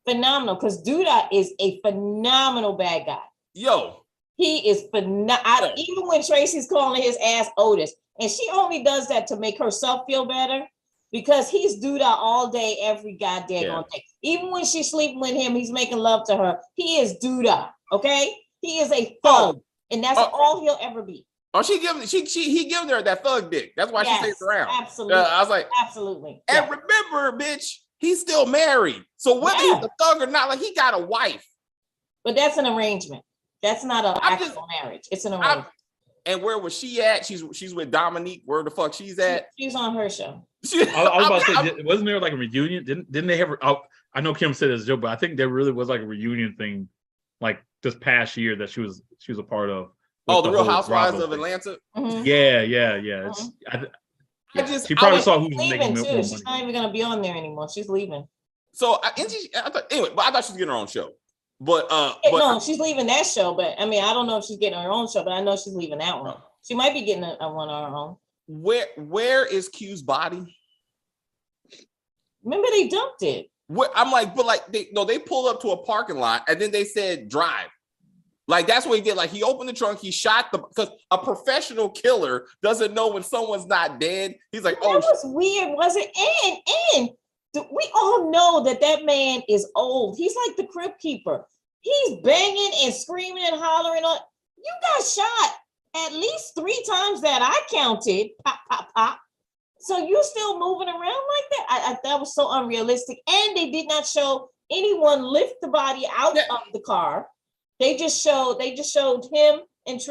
Phenomenal, because Duda is a phenomenal bad guy. Yo, he is phenomenal. Even when Tracy's calling his ass Otis, and she only does that to make herself feel better, because he's Duda all day, every goddamn day. Even when she's sleeping with him, he's making love to her. He is Duda. Okay, he is a thug, and that's all he'll ever be. Oh, he giving her that thug dick. That's why she stays around. Absolutely, I was like, absolutely. And remember, bitch. He's still married. So whether he's a thug or not, like he got a wife. But that's an arrangement. That's not an actual marriage. It's an arrangement. And where was she at? She's with Dominique. Where the fuck she's at? She's on her show. I was about to say, wasn't there like a reunion? Didn't they have? I know Kim said it as a joke, but I think there really was like a reunion thing, like this past year that she was a part of. The Real Housewives of Atlanta. Mm-hmm. Yeah. Mm-hmm. She probably saw who's leaving too. She's not even gonna be on there anymore. She's leaving. So I thought she was getting her own show. But no, she's leaving that show. But I mean, I don't know if she's getting her own show, but I know she's leaving that one. She might be getting a one on her own. Where is Q's body? Remember they dumped it. I'm like, but like they pulled up to a parking lot and then they said drive. Like that's what he did. Like he opened the trunk, he shot because a professional killer doesn't know when someone's not dead. He's like, that was weird, was it? And we all know that man is old. He's like the crypt keeper. He's banging and screaming and hollering on. You got shot at least 3 times that I counted. Pop, pop, pop. So you still moving around like that? I that was so unrealistic. And they did not show anyone lift the body out of the car. They just showed him and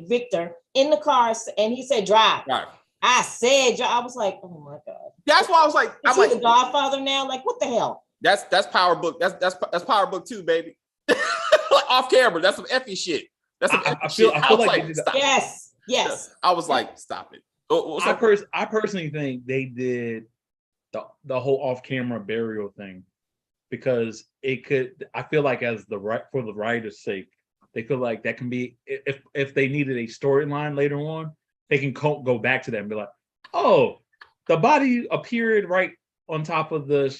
Victor in the car, and he said drive. Right. I said drive. I was like, oh my God. That's why I was like, I'm like the Godfather now. Like, what the hell? That's Power Book. That's Power Book 2, baby. Like, off camera. That's some effy shit. That's some effy shit. I feel like they did yes. I was like, stop it. I personally think they did the whole off-camera burial thing because it could. I feel like for the writer's sake, they feel like that can be if they needed a storyline later on, they can go back to that and be like, oh, the body appeared right on top of the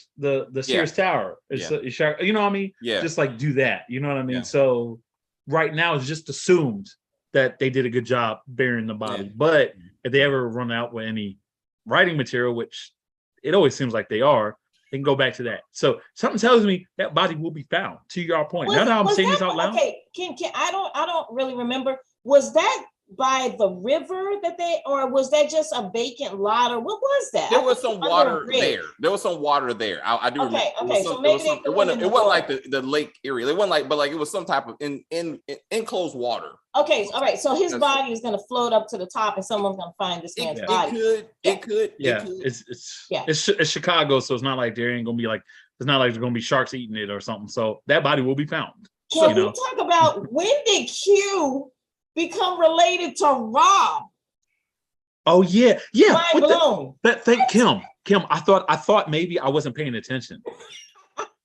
Sears Tower. You know what I mean? Yeah. Just like do that. You know what I mean? Yeah. So right now it's just assumed that they did a good job burying the body. Yeah. But if they ever run out with any writing material, which it always seems like they are, they can go back to that. So something tells me that body will be found. To your point. Now that I'm saying this out loud. Okay, I don't really remember. Was that by the river or was that just a vacant lot, or what was that? There was some water there. There was some water there. I do remember. Okay, so maybe it wasn't like the lake area. It wasn't like, but like it was some type of enclosed water. Okay, all right. So his body is going to float up to the top, and someone's going to find this man's body. It could. Yeah, it's Chicago, so it's not like there ain't going to be like it's not like there's going to be sharks eating it or something. So that body will be found. Can we talk about when did Q become related to Rob? Oh yeah. Mind blown. Thank Kim. I thought maybe I wasn't paying attention.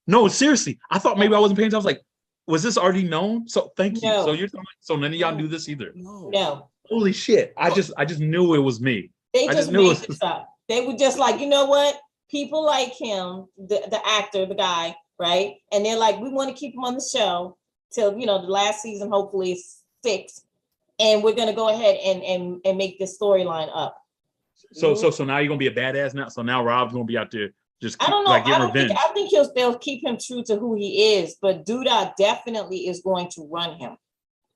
No, seriously, I thought maybe I wasn't paying attention. I was like, was this already known? So thank you. So you're telling so none of y'all knew this either. No. Holy shit! I just knew it was me. They just made this up. They were just like, you know what? People like him, the actor, the guy, right? And they're like, we want to keep him on the show till the last season, hopefully 6. And we're gonna go ahead and make this storyline up. So now you're gonna be a badass now. So now Rob's gonna be out there just I don't know. getting revenge. I think they'll keep him true to who he is, but Duda definitely is going to run him.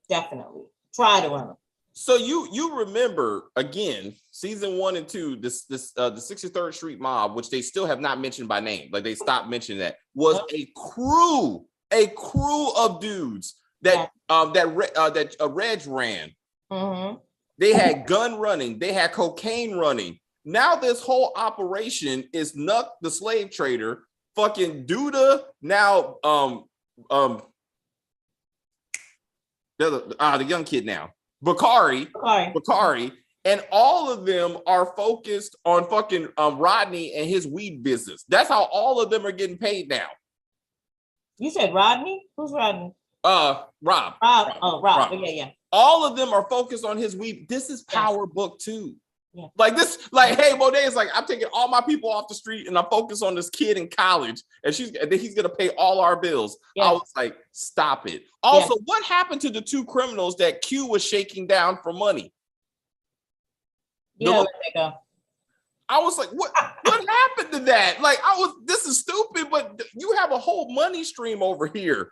Definitely try to run him. So you remember again, season 1 and 2, the 63rd Street Mob, which they still have not mentioned by name, like they stopped mentioning that, was a crew of dudes that Reg ran. Mm-hmm. They had gun running, they had cocaine running. Now this whole operation is Nook, the slave trader, fucking Duda, now the young kid now, Bakari, and all of them are focused on fucking Rodney and his weed business. That's how all of them are getting paid now. You said Rodney? Who's Rodney? Rob. Rob. Yeah. All of them are focused on his weed. This is Power Book 2. Yeah. Like this, like, hey, Monet is like, I'm taking all my people off the street and I'm focused on this kid in college, and then he's gonna pay all our bills. Yes. I was like, stop it. Also, what happened to the 2 criminals that Q was shaking down for money? Yeah, I was like, what happened to that? Like, this is stupid, but you have a whole money stream over here.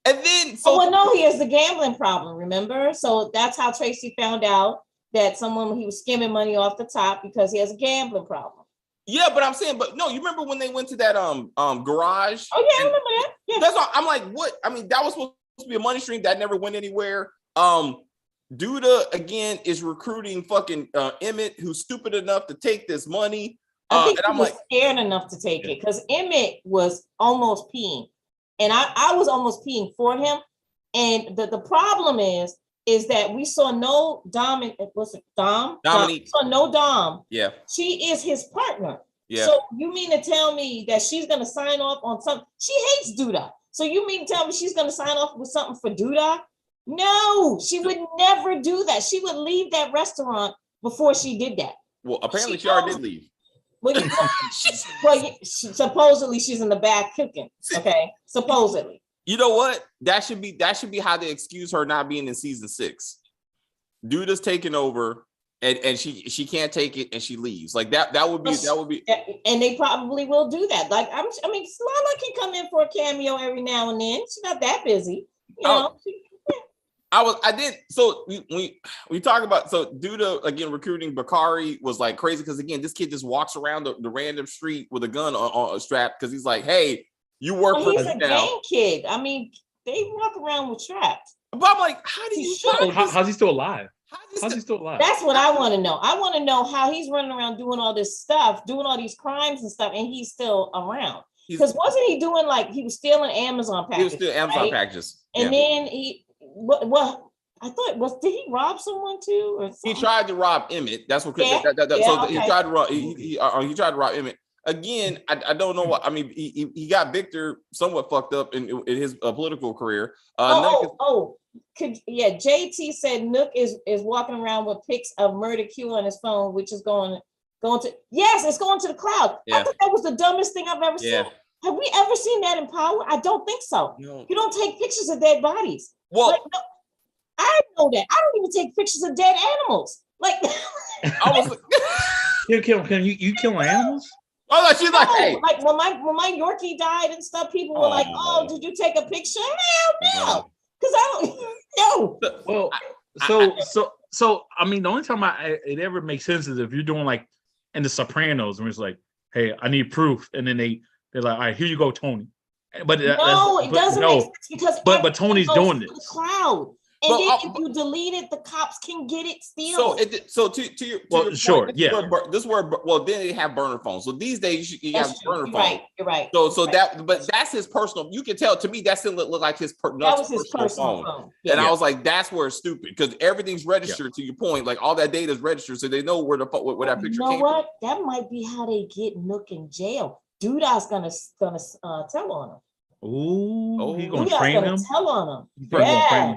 And then he has the gambling problem, remember? So that's how Tracy found out that he was skimming money off the top because he has a gambling problem. Yeah, but I'm saying, but no, you remember when they went to that garage? Oh yeah, I remember that. Yeah. That's all. I'm like, what? I mean, that was supposed to be a money stream that never went anywhere. Duda again is recruiting fucking Emmett, who's stupid enough to take this money. I think he was scared enough to take it because Emmett was almost peeing, and I was almost peeing for him. And the problem is that we saw no Dominique. We saw no Dom. Yeah. She is his partner. Yeah. So you mean to tell me that she's going to sign off on something? She hates Duda. So you mean to tell me she's going to sign off with something for Duda? No, she would never do that. She would leave that restaurant before she did that. Well, apparently she already did leave. Supposedly she's in the back cooking. Okay, supposedly. You know what? That should be how they excuse her not being in season 6. Duda's taking over, and she can't take it, and she leaves. Like that would be. And they probably will do that. Like I mean, Lala can come in for a cameo every now and then. She's not that busy, you know. I did. So we talk about, so Duda again recruiting Bakari was like crazy because again, this kid just walks around the random street with a gun on a strap because he's like, hey, you work for he's a gang kid. I mean, they walk around with straps. But I'm like, how's he still alive? How's he still alive? That's what I want to know. I want to know how he's running around doing all this stuff, doing all these crimes and stuff, and he's still around. Because wasn't he doing like he was stealing Amazon packages? He was stealing Amazon packages. And then he I thought did he rob someone too? Or something? He tried to rob Emmett. That's what. He tried to rob. He tried to rob Emmett. Again, I don't know what I mean. He got Victor somewhat fucked up in his political career. JT said Nook is walking around with pics of Murder Q on his phone, which is going to it's going to the cloud. Yeah. I thought that was the dumbest thing I've ever seen. Have we ever seen that in Power? I don't think so. No. You don't take pictures of dead bodies. Well, like, no, I know that. I don't even take pictures of dead animals. Like, I was can you kill animals? Oh, no, she's like, hey. Like when my Yorkie died and stuff, people were like, "Oh, did you take a picture?" Hell no, because I don't know. Well, so I mean, the only time it ever makes sense is if you're doing like in The Sopranos, and it's like, "Hey, I need proof," and then they're like, "All right, here you go, Tony." But it doesn't make sense because but Tony's doing this. The cloud. And then if you delete it, the cops can get it still. So to your point, this is where then they have burner phones. So these days you have burner phones. You're right. So that's his personal. You can tell to me that still look like his personal phone. Yeah. And I was like, that's where it's stupid because everything's registered. To your point, like all that data is registered, so they know where that picture came. You know what? That might be how they get Nook in jail. Duda's gonna tell on him. Ooh, he's gonna train him. Tell on him. Yeah.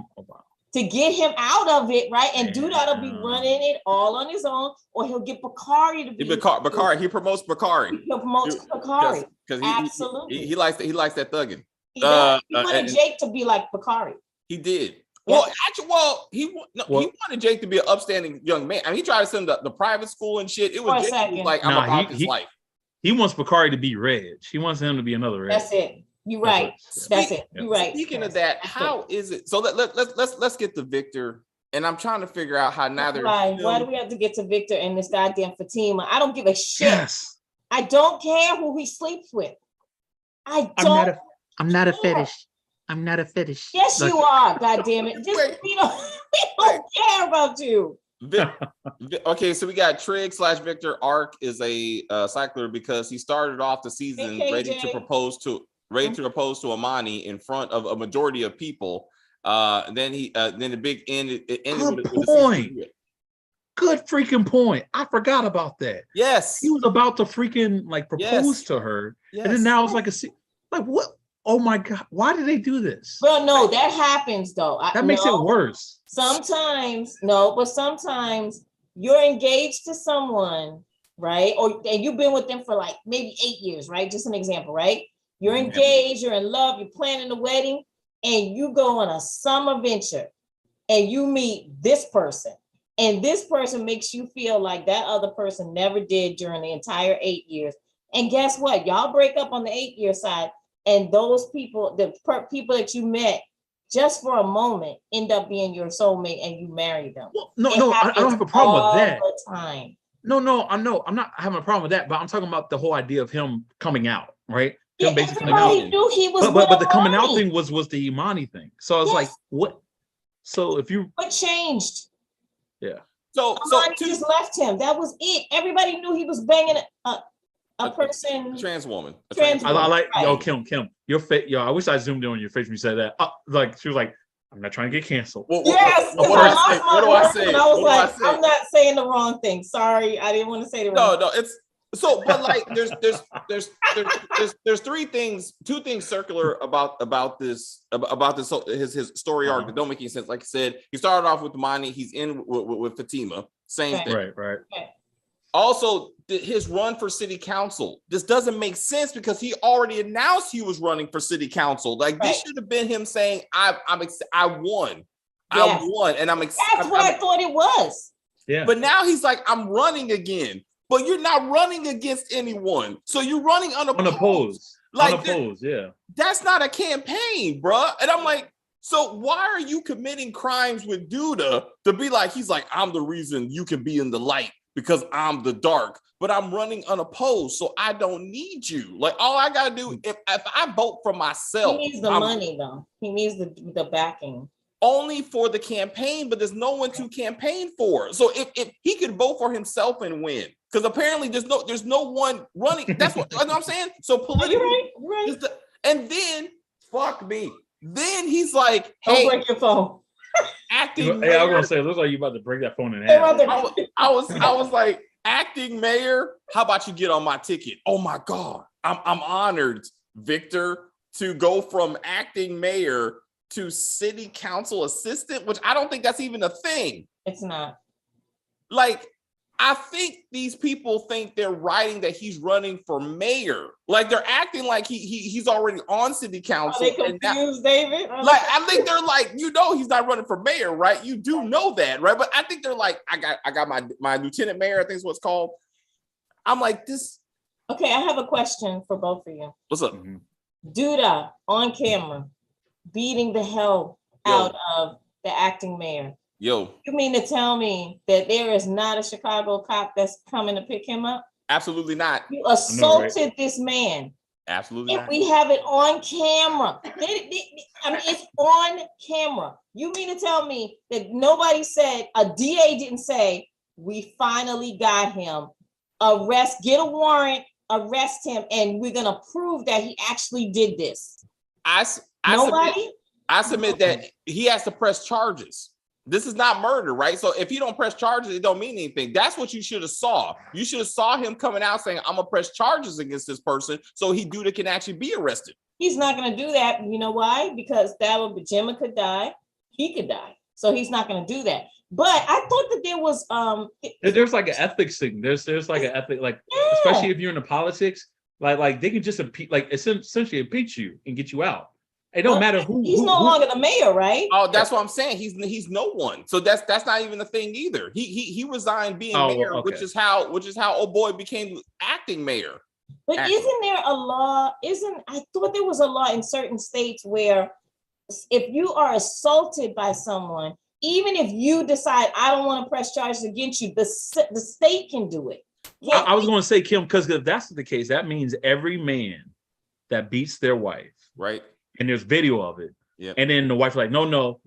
To get him out of it, right? And Duda will be running it all on his own, or he'll get Bakari to be Bakari. He promotes Bakari. He promotes Bakari. Because absolutely he likes that thugging. He wanted Jake to be like Bakari. He did. Well, he wanted Jake to be an upstanding young man. I mean, he tried to send the private school and shit. It was Jake like, I'm about his life. He wants Bakari to be Reg. He wants him to be another Reg. That's it. You're right. That's it. You're right. Speaking of that, how is it? So let's get to Victor. And I'm trying to figure out how neither. Why do we have to get to Victor and this goddamn Fatima? I don't give a shit. Yes. I don't care who he sleeps with. I'm not a fetish. I'm not a fetish. Yes, you are. Goddamn it. We don't care about you. Okay, so we got Trig / Victor. Arc is a cycler because he started off the season ready to propose to Amani in front of a majority of people. Then the big end. It ended with point. Good freaking point. I forgot about that. Yes, he was about to freaking like propose to her, and then now it's like what? Oh my god! Why did they do this? Well, no, that happens though. That makes it worse. Sometimes you're engaged to someone, right? And you've been with them for like maybe 8 years, right? Just an example, right? You're engaged, you're in love, you're planning the wedding, and you go on a summer venture and you meet this person. And this person makes you feel like that other person never did during the entire 8 years. And guess what? Y'all break up on the 8-year side, and those people, the people that you met just for a moment, end up being your soulmate, and you marry them. Well, I don't have a problem with that. All the time. No, I'm not having a problem with that. But I'm talking about the whole idea of him coming out, right? Everybody knew he was. But the coming out thing was the Imani thing. So I was like, what? So if you what changed? Yeah. So just left him. That was it. Everybody knew he was banging a person, trans woman. I like right. Kim, your face. I wish I zoomed in on your face when you said that. Like she was like, I'm not trying to get canceled. What do I say? And I was like, I'm not saying the wrong thing. Sorry, I didn't want to say the wrong. No, it's so. But like, there's two things circular about this his story arc that don't make any sense. Like I said, he started off with Mani. He's in with Fatima. Same thing. Right. Okay. Also, his run for city council. This doesn't make sense because he already announced he was running for city council. Like this should have been him saying, "I won, I won," and I'm excited. That's what I thought it was. Yeah. But now he's like, "I'm running again," but you're not running against anyone, so you're running unopposed. Unopposed, yeah. That's not a campaign, bruh. And I'm like, So why are you committing crimes with Duda to be like, he's like, I'm the reason you can be in the light because I'm the dark, but I'm running unopposed, so I don't need you. Like, all I gotta do, if I vote for myself, he needs the money though. He needs the backing. Only for the campaign, but there's no one to campaign for. So if he could vote for himself and win, because apparently there's no one running. That's what I'm saying. So politically, right. And then fuck me. Then he's like, "Hey, don't break your phone." Acting. Hey, I was gonna say, it looks like you about to break that phone in half. I was like, acting mayor. How about you get on my ticket? Oh my god, I'm honored, Victor, to go from acting mayor to city council assistant, which I don't think that's even a thing. It's not. Like, I think these people think they're writing that he's running for mayor. Like, they're acting like he's already on city council. Are they confused, David? Like, I think they're like, he's not running for mayor, right? You do know that, right? But I think they're like, I got my lieutenant mayor, I think is what's called. I'm like, this. Okay, I have a question for both of you. What's up? Duda on camera beating the hell out of the acting mayor. Yo. You mean to tell me that there is not a Chicago cop that's coming to pick him up? Absolutely not. You assaulted this man. Absolutely not. We have it on camera. I mean, it's on camera. You mean to tell me that nobody said, a DA didn't say, we finally got him, get a warrant, arrest him, and we're going to prove that he actually did this? I submit that he has to press charges. This is not murder, right? So if you don't press charges, it don't mean anything. That's what you should have saw. You should have saw him coming out saying, I'm gonna press charges against this person so Duda can actually be arrested. He's not gonna do that. You know why? Because Gemma could die, he could die. So he's not gonna do that. But I thought that there was there's like an ethics thing. There's like an ethic, like especially if you're in the politics, like they can just essentially impeach you and get you out. It don't matter who. He's no longer the mayor, right? Oh, that's what I'm saying. He's no one. So that's not even a thing either. He resigned being mayor, which is how old boy became acting mayor. But isn't there a law? I thought there was a law in certain states where if you are assaulted by someone, even if you decide I don't want to press charges against you, the state can do it. Yeah. I was going to say, Kim, because if that's the case, that means every man that beats their wife, right? And there's video of it. Yeah. And then the wife's like, no,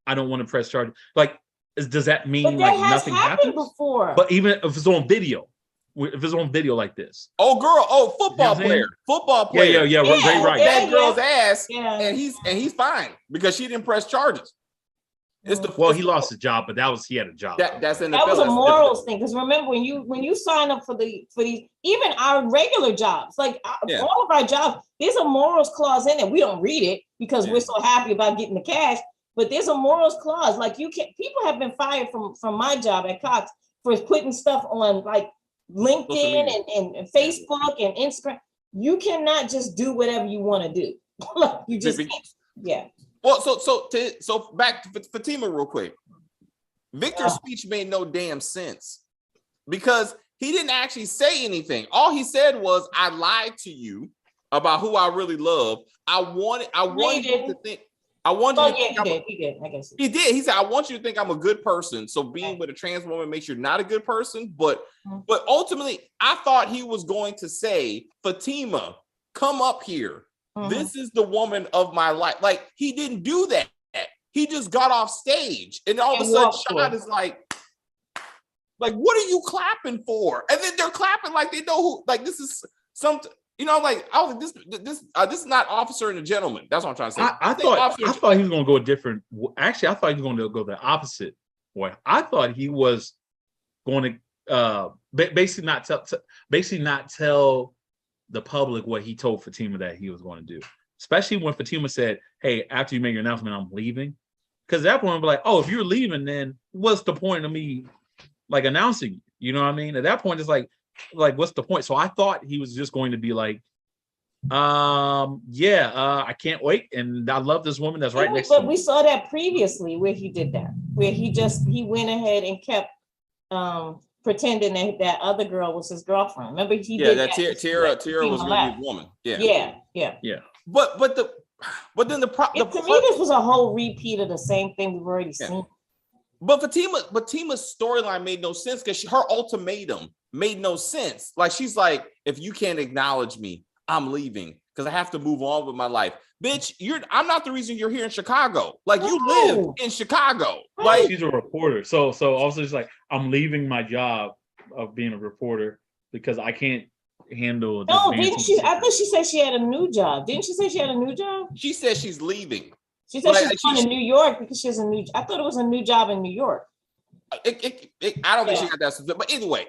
I don't want to press charges. Like, does that mean but like nothing happened before? But even if it's on video, like this. Football player. Yeah, right. That girl's ass, and he's fine because she didn't press charges. He lost his job, but he had a job. That was a morals thing. Because remember, when you sign up for these, even our regular jobs, like all of our jobs, there's a morals clause in it. We don't read it because we're so happy about getting the cash. But there's a morals clause. Like people have been fired from my job at Cox for putting stuff on like LinkedIn and Facebook and Instagram. You cannot just do whatever you want to do. You just can't. Well, so back to Fatima real quick. Victor's speech made no damn sense because he didn't actually say anything. All he said was, "I lied to you about who I really love. I wanted you to think." He did. I guess he did. He said, "I want you to think I'm a good person." So being with a trans woman makes you not a good person. But ultimately, I thought he was going to say, "Fatima, come up here. This is the woman of my life." Like, he didn't do that. He just got off stage, and all of a sudden, Shad is like, what are you clapping for? And then they're clapping like they know who. Like, this is something. Like, I was this is not Officer and a Gentleman. That's what I'm trying to say. I thought he was going to go a different. Actually, I thought he was going to go the opposite way. I thought he was going to basically not tell the public what he told Fatima that he was going to do. Especially when Fatima said, "Hey, after you make your announcement, I'm leaving." Because at that point, I'd be like, "Oh, if you're leaving, then what's the point of me like announcing you?" You know what I mean? At that point, it's like what's the point? So I thought he was just going to be like, I can't wait, and I love this woman that's right next to me. But we saw that previously where he did that, where he went ahead and kept pretending that other girl was his girlfriend. Remember, he did that. Tara was really his woman. Yeah. Yeah. But But then to me, this was a whole repeat of the same thing we've already seen. But Fatima's storyline made no sense because her ultimatum made no sense. Like, she's like, if you can't acknowledge me, I'm leaving because I have to move on with my life. Bitch, I'm not the reason you're here in Chicago. Like, you live in Chicago. Like, she's a reporter. So also it's like, I'm leaving my job of being a reporter because I can't handle. No, didn't she? I thought she said she had a new job. Didn't she say she had a new job? She said she's leaving. She said she's going to New York because she has a new. I thought it was a new job in New York. I don't think she got that. But either way,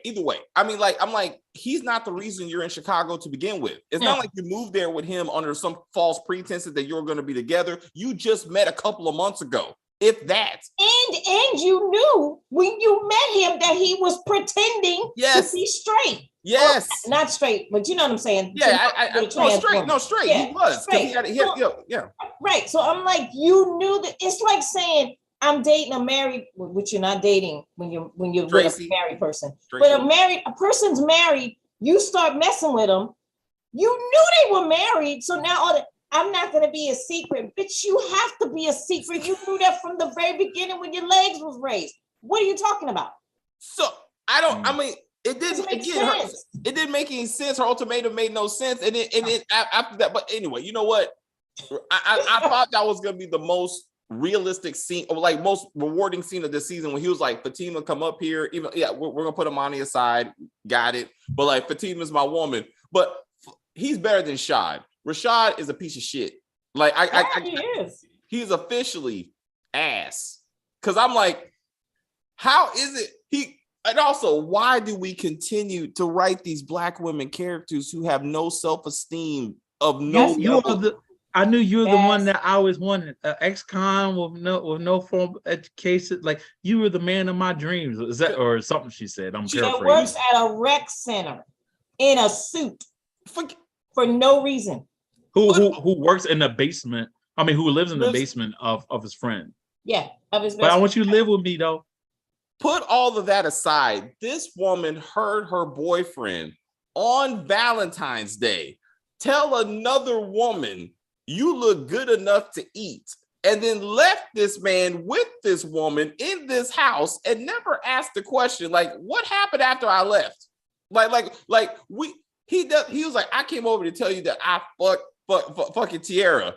I mean, like, I'm like, he's not the reason you're in Chicago to begin with. It's not like you moved there with him under some false pretenses that you're going to be together. You just met a couple of months ago, if that. And you knew when you met him that he was pretending to be straight. Yes, well, not straight, but you know what I'm saying. Yeah, straight. Yeah, he was. straight. Right. So I'm like, you knew that. It's like saying I'm dating a married, which you're not dating when you're with a married person. Tracy. But a person's married, you start messing with them. You knew they were married, so now I'm not going to be a secret. Bitch, you have to be a secret. You knew that from the very beginning when your legs was raised. What are you talking about? So I mean, it didn't it didn't make any sense. Her ultimatum made no sense. And then after that, but anyway, you know what? I thought that was gonna be the most realistic scene, or like most rewarding scene of this season, when he was like, Fatima, come up here. Even we're gonna put Amani aside, got it. But like, Fatima's my woman. But he's better than Shad. Rashad is a piece of shit. Like he is. He's officially ass. Cause I'm like, how is it and also, why do we continue to write these Black women characters who have no self-esteem of no level? I knew you were the one that I always wanted, an ex-con with no formal education. Like, you were the man of my dreams. Is that or something she said? I'm paraphrasing. She works at a rec center in a suit for no reason. Who works in the basement? I mean, who lives in the basement of his friend? Yeah, of his. But I want you to live with me though. Put all of that aside. This woman heard her boyfriend on Valentine's Day tell another woman, you look good enough to eat, and then left this man with this woman in this house and never asked the question, like, what happened after I left? He was like, I came over to tell you that I fucking Tiara.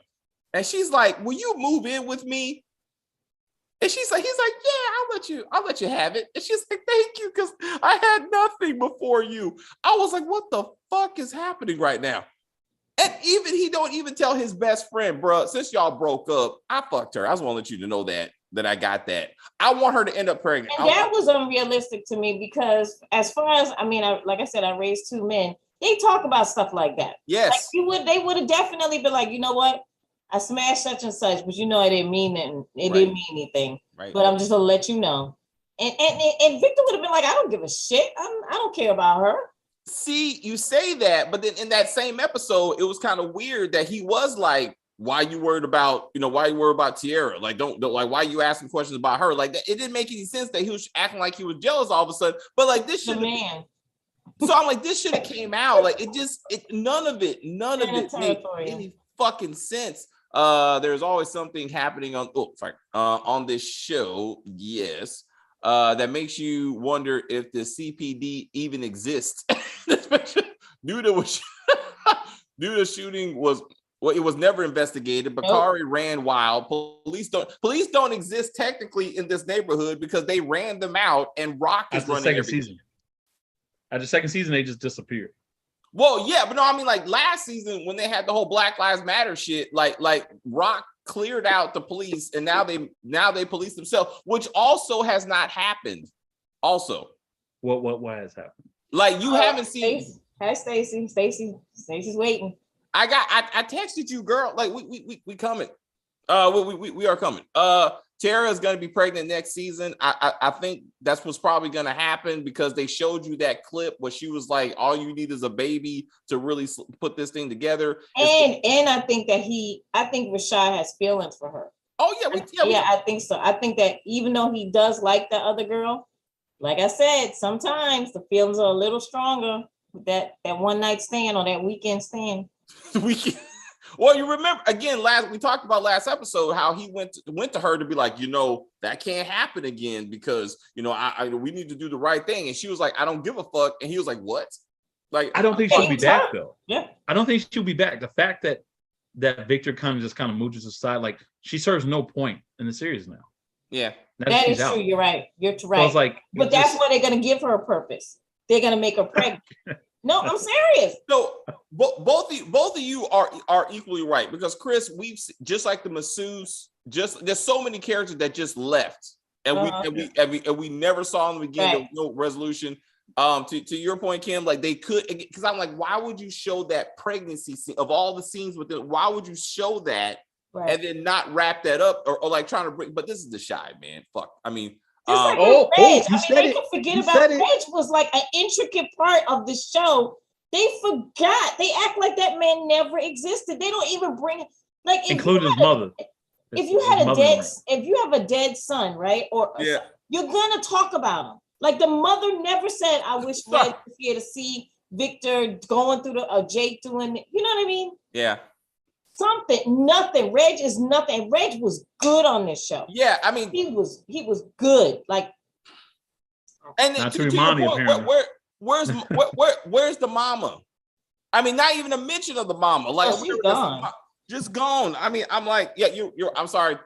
And she's like, will you move in with me? And he's like, yeah, I'll let you have it. And she's like, thank you, because I had nothing before you. I was like, what the fuck is happening right now? And even he don't even tell his best friend, bro, since y'all broke up, I fucked her. I just want to let you to know that I got that. I want her to end up pregnant. And that was unrealistic to me, because as far as, I mean, like I said, I raised two men. They talk about stuff like that. Yes. Like they would have definitely been like, you know what? I smashed such and such, but you know, it didn't mean nothing. It didn't mean anything. Right. But I'm just gonna let you know. And Victor would have been like, I don't give a shit. I don't care about her. See, you say that, but then in that same episode, it was kind of weird that he was like, why you worried about Tiara? Like, don't like, why you asking questions about her? Like, it didn't make any sense that he was acting like he was jealous all of a sudden. But like, this should man. So I'm like, this should have came out. Like, none of it made any fucking sense. There's always something happening on this show, yes, that makes you wonder if the CPD even exists. Duda shooting was it was never investigated. Bakari ran wild. Police don't exist technically in this neighborhood because they ran them out, and Rock is running second season. At the second season, they just disappeared. Well, yeah, but no, I mean, like last season when they had the whole Black Lives Matter shit, like Rock cleared out the police, and now they police themselves, which also has not happened. Also, what has happened? Like, you haven't seen. Hi, Stacy. Stacy's waiting. I texted you, girl. Like, we coming. We are coming. Tara is going to be pregnant next season. I think that's what's probably going to happen, because they showed you that clip where she was like, all you need is a baby to really put this thing together. And I think Rashad has feelings for her. Oh, yeah. I think so. I think that even though he does like the other girl, like I said, sometimes the feelings are a little stronger with that one night stand or that weekend stand. Well, you remember again, we talked about last episode how he went to her to be like, that can't happen again because we need to do the right thing. And she was like, I don't give a fuck. And he was like, what? Like, I don't think she'll be back though. Yeah. I don't think she'll be back. The fact that Victor kind of mooches aside, like she serves no point in the series now. Yeah. That is true. You're right. You're right. So but that's why they're going to give her a purpose. They're going to make her pregnant. No, I'm serious. So both of you are equally right because Chris, we've just like the masseuse, there's so many characters that just left, and we never saw them again. Right. There was no resolution. To your point, Kim, like they could, because I'm like, why would you show that pregnancy scene of all the scenes with it? Why would you show that and then not wrap that up or like trying to bring? But this is the Shy, man. Fuck. I mean. You said it. Forget about Reg was like an intricate part of the show. They forgot. They act like that man never existed. They don't even bring like including his mother. If you have a dead son, right? Or you're gonna talk about him. Like the mother never said, "I wish Reg was here to see Victor going through Jake doing." You know what I mean? Yeah. Nothing. Reg is nothing. Reg was good on this show. Yeah, I mean, he was good. Like, and not to your point, where's the mama? I mean, not even a mention of the mama. Like, she's gone. Just gone. I mean, I'm like, yeah, you're. I'm sorry,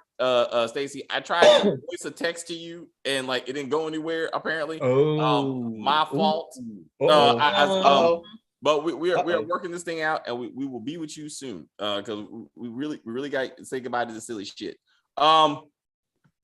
Stacey. I tried to voice a text to you, and like, it didn't go anywhere. Apparently, my fault. But we are working this thing out, and we will be with you soon. Because we really got to say goodbye to the silly shit.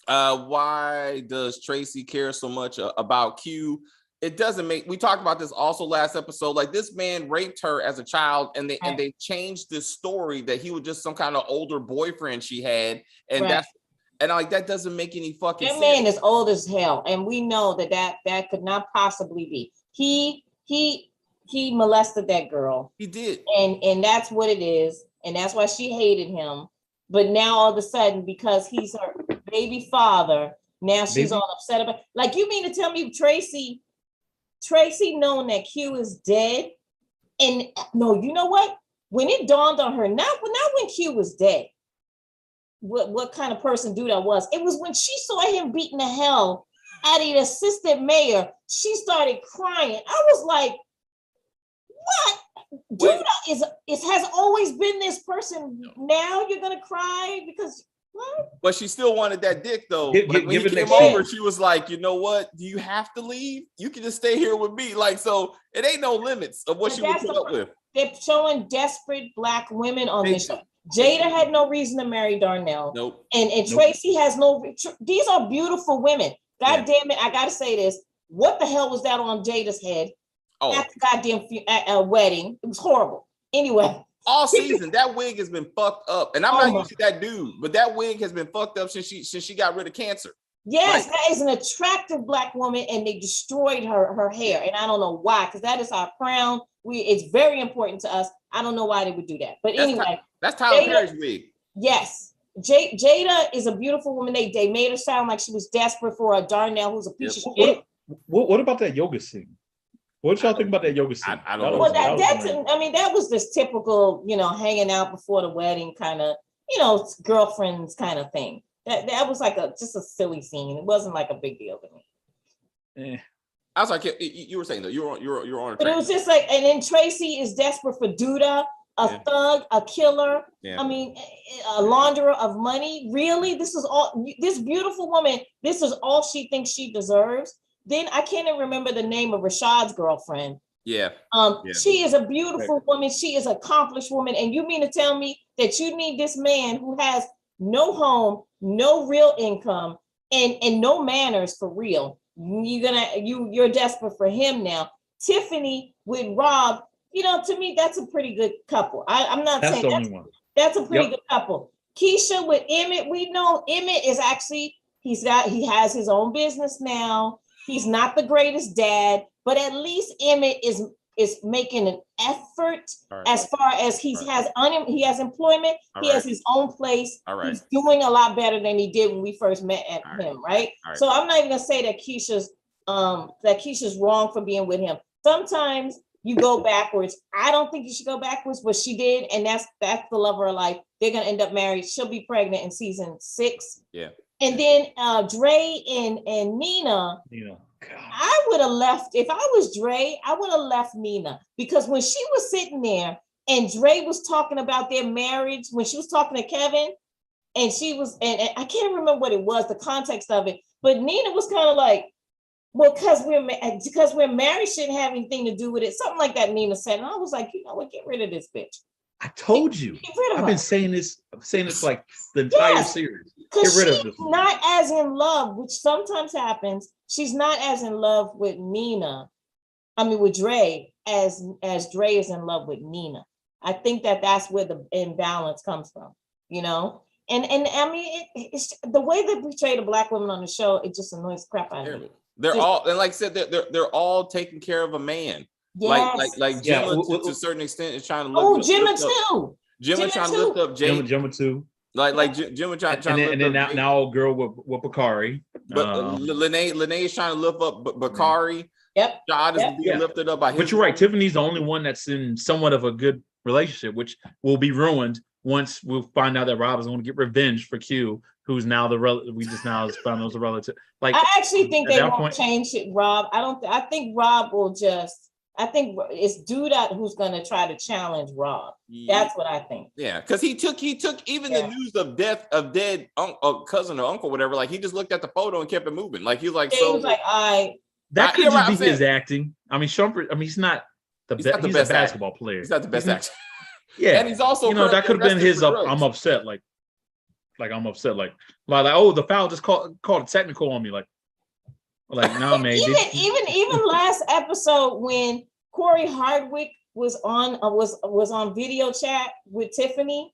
Why does Tracy care so much about Q? It doesn't make. We talked about this also last episode. Like this man raped her as a child, and they changed this story that he was just some kind of older boyfriend she had, and that doesn't make any fucking sense. That man is old as hell, and we know that could not possibly be. He molested that girl. He did. And that's what it is. And that's why she hated him. But now all of a sudden, because he's her baby father, now she's all upset about. Like, you mean to tell me Tracy knowing that Q is dead? And no, you know what? When it dawned on her, not when Q was dead, what kind of person Duda was. It was when she saw him beating the hell out of the assistant mayor, she started crying. I was like, what? Duda has always been this person. Now you're gonna cry because what? But she still wanted that dick though. When he came over, she was like, you know what? Do you have to leave? You can just stay here with me. Like, so it ain't no limits of what she would put up with. They're showing desperate Black women on this show. Jada had no reason to marry Darnell. Nope. And Tracy has no. These are beautiful women. God damn it! I gotta say this. What the hell was that on Jada's head? At the goddamn wedding. It was horrible. Anyway. All season, that wig has been fucked up. And I'm not usually that dude, but that wig has been fucked up since she got rid of cancer. Yes, that is an attractive Black woman, and they destroyed her hair. And I don't know why, because that is our crown. It's very important to us. I don't know why they would do that. But anyway. That's Tyler Perry's wig. Yes. Jada is a beautiful woman. They made her sound like she was desperate for a Darnell who's a piece of shit. What about that yoga scene? What did y'all think about that yoga scene? I don't know. Well, that was this typical, hanging out before the wedding kind of, girlfriends kind of thing. That was like just a silly scene. It wasn't like a big deal to me. I was like, you were saying though, you're on. But it was just like, and then Tracy is desperate for Duda, a thug, a killer. Yeah. I mean, a launderer of money. Really, this beautiful woman. This is all she thinks she deserves. Then I can't even remember the name of Rashad's girlfriend. Yeah. She is a beautiful woman. She is an accomplished woman. And you mean to tell me that you need this man who has no home, no real income, and no manners for real? You're desperate for him now. Tiffany with Rob, to me, that's a pretty good couple. I'm not saying the only one. That's a pretty good couple. Keisha with Emmett, we know Emmett is actually, he has his own business now. He's not the greatest dad, but at least Emmett is making an effort as far as he has employment. He has his own place. He's doing a lot better than he did when we first met him, right? So I'm not even gonna say that Keisha's wrong for being with him. Sometimes you go backwards. I don't think you should go backwards, but she did, and that's the love of her life. They're gonna end up married. She'll be pregnant in season 6. Yeah. And then Dre and Nina. God. I would have left, if I was Dre, I would have left Nina, because when she was sitting there and Dre was talking about their marriage, when she was talking to Kevin, and she was, and I can't remember what it was, the context of it, but Nina was kind of like, well, because we're married shouldn't have anything to do with it. Something like that, Nina said. And I was like, you know what, get rid of this bitch. I told you. I've been saying this like the entire series. Get rid of this. Not as in love, which sometimes happens. She's not as in love with with Dre, as Dre is in love with Nina. I think that's where the imbalance comes from, you know? And I mean, it's the way they portray the Black women on the show, it just annoys the crap out of me. They're all, and like I said, they're all taking care of a man. Yes. Like Gemma to a certain extent is trying to look. Oh, Gemma too. Gemma trying to lift up Jake. Gemma too. Like Gemma trying to lift up Jake. Now old girl with Bakari. But Lynae is trying to lift up Bakari. Yep. God is being lifted up by him. But you're right. Tiffany's the only one that's in somewhat of a good relationship, which will be ruined once we'll find out that Rob is going to get revenge for Q, who's now we just now found out a relative. Like, I actually think they won't change it, Rob. I think Rob will I think it's Duda who's going to try to challenge Rob. That's what I think. Yeah, because he took even the news of death of dead cousin or uncle, whatever. Like, he just looked at the photo and kept it moving. Like, he was like, that could just be his acting. I mean, Shumpert. I mean, he's not the best. He's a basketball player. He's not the best actor. Yeah, and he's also, that could have been his. I'm upset. Like I'm upset. Like oh, the foul just called a technical on me. Like no, man. Even last episode when Corey Hardwick was on video chat with Tiffany,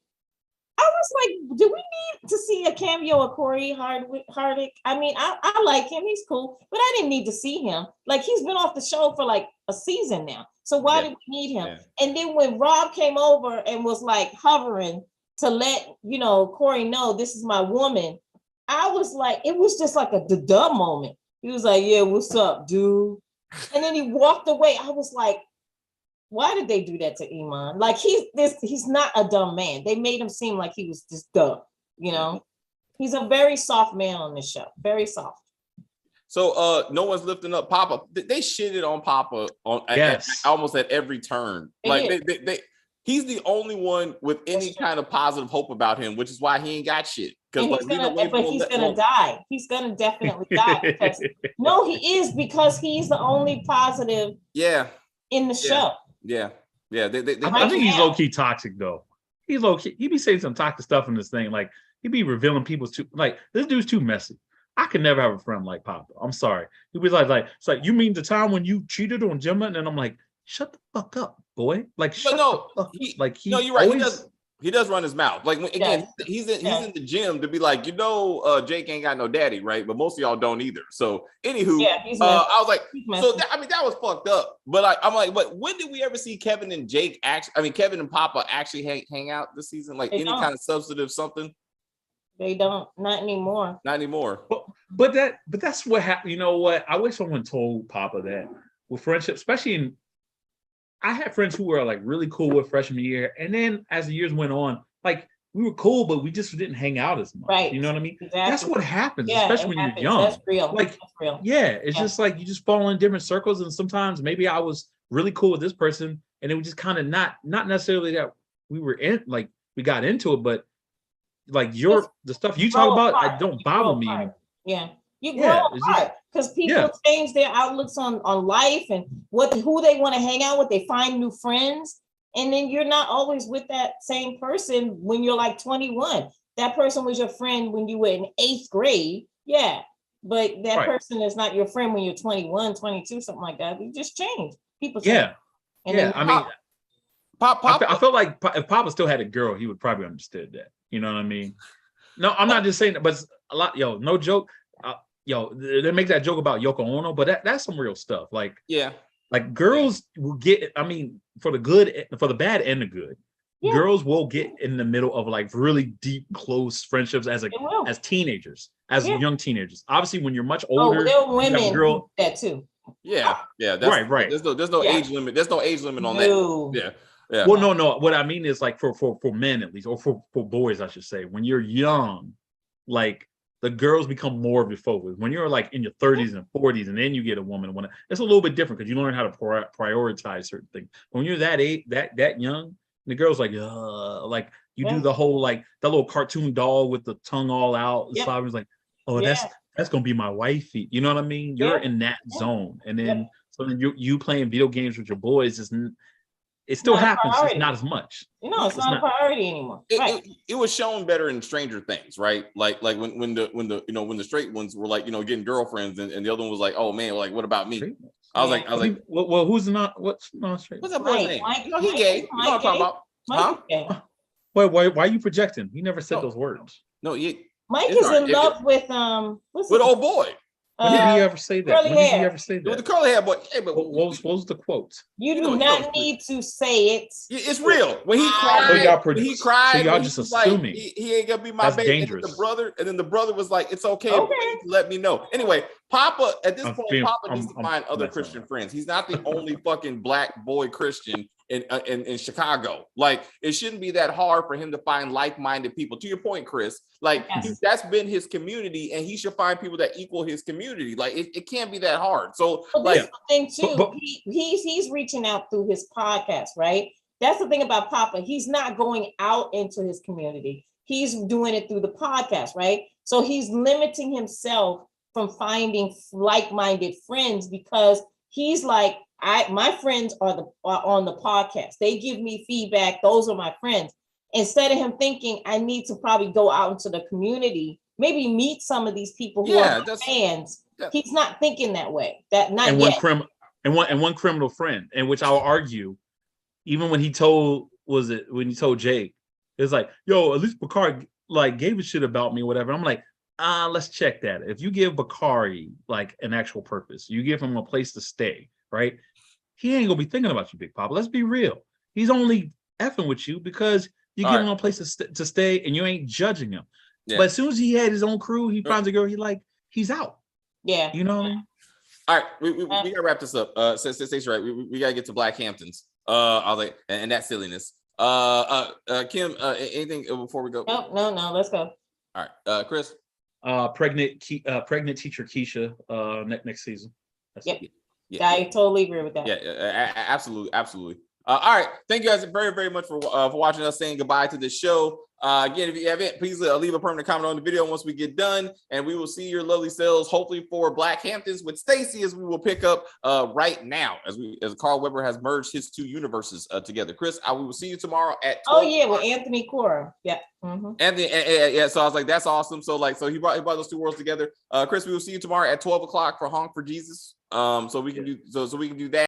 I was like, do we need to see a cameo of Corey Hardwick? I mean, I like him. He's cool, but I didn't need to see him. Like, he's been off the show for like a season now. So why did we need him? Yeah. And then when Rob came over and was like hovering to let, Corey know this is my woman, I was like, it was just like a duh moment. He was like, yeah, what's up, dude? And then he walked away. I was like, why did they do that to Iman? Like, he's not a dumb man. They made him seem like he was just dumb, He's a very soft man on this show. Very soft. So no one's lifting up Papa. They shitted on Papa almost at every turn. Like he's the only one with any kind of positive hope about him, which is why he ain't got shit. Because he's gonna die. He's gonna definitely die. Because he is, because he's the only positive. In the show. Yeah. I think he's low key toxic though. He's low key. He be saying some toxic stuff in this thing. Like, he be revealing people's this dude's too messy. I could never have a friend like Papa. I'm sorry. He was like, it's like, you mean the time when you cheated on Gemma? And I'm like, shut the fuck up, boy. Like, you're right. He does run his mouth. Like, he's in the gym to be like, Jake ain't got no daddy, right? But most of y'all don't either. So, anywho, I was like, that was fucked up. But I'm like, but when did we ever see Kevin and Jake Kevin and Papa actually hang out this season? Like, any kind of substantive something? They don't. Not anymore. Not anymore. But that's what happened. You know what? I wish someone told Papa that with friendship, especially I had friends who were like really cool with freshman year, and then as the years went on, like, we were cool, but we just didn't hang out as much. Right. You know what I mean? Exactly. That's what happens, especially when you're young. That's real. Like, that's real. Yeah, it's just like you just fall in different circles, and sometimes maybe I was really cool with this person, and it was just kind of not necessarily that we were in, like, we got into it, but like the stuff you talk about, it don't bother me anymore. Yeah. You grow apart because people change their outlooks on life and who they want to hang out with. They find new friends, and then you're not always with that same person when you're like 21. That person was your friend when you were in 8th grade. Yeah. But that person is not your friend when you're 21, 22, something like that. You just change. People change. Yeah. And I mean, I felt like if Papa still had a girl, he would probably understood that. You know what I mean? No, I'm not just saying that, but a lot, no joke. They make that joke about Yoko Ono, but that's some real stuff. Like, like girls will get, I mean, for the bad and the good, girls will get in the middle of like really deep, close friendships as teenagers, as young teenagers. Obviously, when you're much older, there are women that too. Yeah. Right. There's no age limit. There's no age limit on that. Yeah. Well, no. What I mean is like for men at least, or for boys, I should say, when you're young, like the girls become more of your focus. When you're like in your 30s and 40s, and then you get a woman, it's a little bit different because you learn how to prioritize certain things. But when you're that age, that young, the girl's like you do the whole like that little cartoon doll with the tongue all out. And Slavin's like, oh, that's gonna be my wifey. You know what I mean? You're in that zone, and then so then you playing video games with your boys it still happens, just not as much. It's not a priority anymore. It was shown better in Stranger Things, right? Like when the straight ones were like getting girlfriends, and the other one was like, oh man, like what about me? I was like, well, who's not? What's not straight? What's that boy's name? He gay. You know what I'm talking about? Huh? Why are you projecting? He never said those words. No, Mike is in love with old boy. When did he ever say that? When did he ever say that? With the curly hair boy. Hey, but what was the quote? You do not need to say it. It's real. When he cried, so y'all just assuming like, he ain't gonna be my baby. Dangerous. And then the brother was like, "It's okay. Let me know." Anyway, Papa at this point, Papa needs to find other Christian friends. He's not the only fucking black boy Christian in Chicago. Like, it shouldn't be that hard for him to find like-minded people. To your point, Chris, like that's been his community, and he should find people that equal his community. Like, it can't be that hard. So that's the thing too. He's reaching out through his podcast, right? That's the thing about Papa. He's not going out into his community. He's doing it through the podcast, right? So he's limiting himself from finding like-minded friends because he's like, my friends are on the podcast. They give me feedback. Those are my friends. Instead of him thinking, I need to probably go out into the community, maybe meet some of these people who are fans. He's not thinking that way. One criminal friend, in which I will argue, even when he told Jake, it's like, yo, at least Bakari like gave a shit about me, or whatever. I'm like, let's check that. If you give Bakari like an actual purpose, you give him a place to stay, right? He ain't gonna be thinking about you, Big Papa. Let's be real. He's only effing with you because you give him a place to stay, and you ain't judging him. Yeah. But as soon as he had his own crew, he finds a girl he's out. Yeah, you know what I mean. All right, we gotta wrap this up. Stacey, right? We gotta get to Black Hamptons. I was like, and that silliness. Kim, anything before we go? No. Let's go. All right, Chris. Pregnant teacher Keisha next season. That's it. Yeah, I totally agree with that. Yeah, absolutely. All right, thank you guys very, very much for watching us, saying goodbye to the show. Again, if you haven't, please leave a permanent comment on the video once we get done, and we will see your lovely selves hopefully for Black Hamptons with Stacey, as we will pick up right now as Carl Weber has merged his two universes together. Chris, we will see you tomorrow at 12. With Anthony Cora. Yeah. Mm-hmm. And so I was like, that's awesome. So he brought those two worlds together. Chris, we will see you tomorrow at 12 o'clock for Honk for Jesus. So we can do that.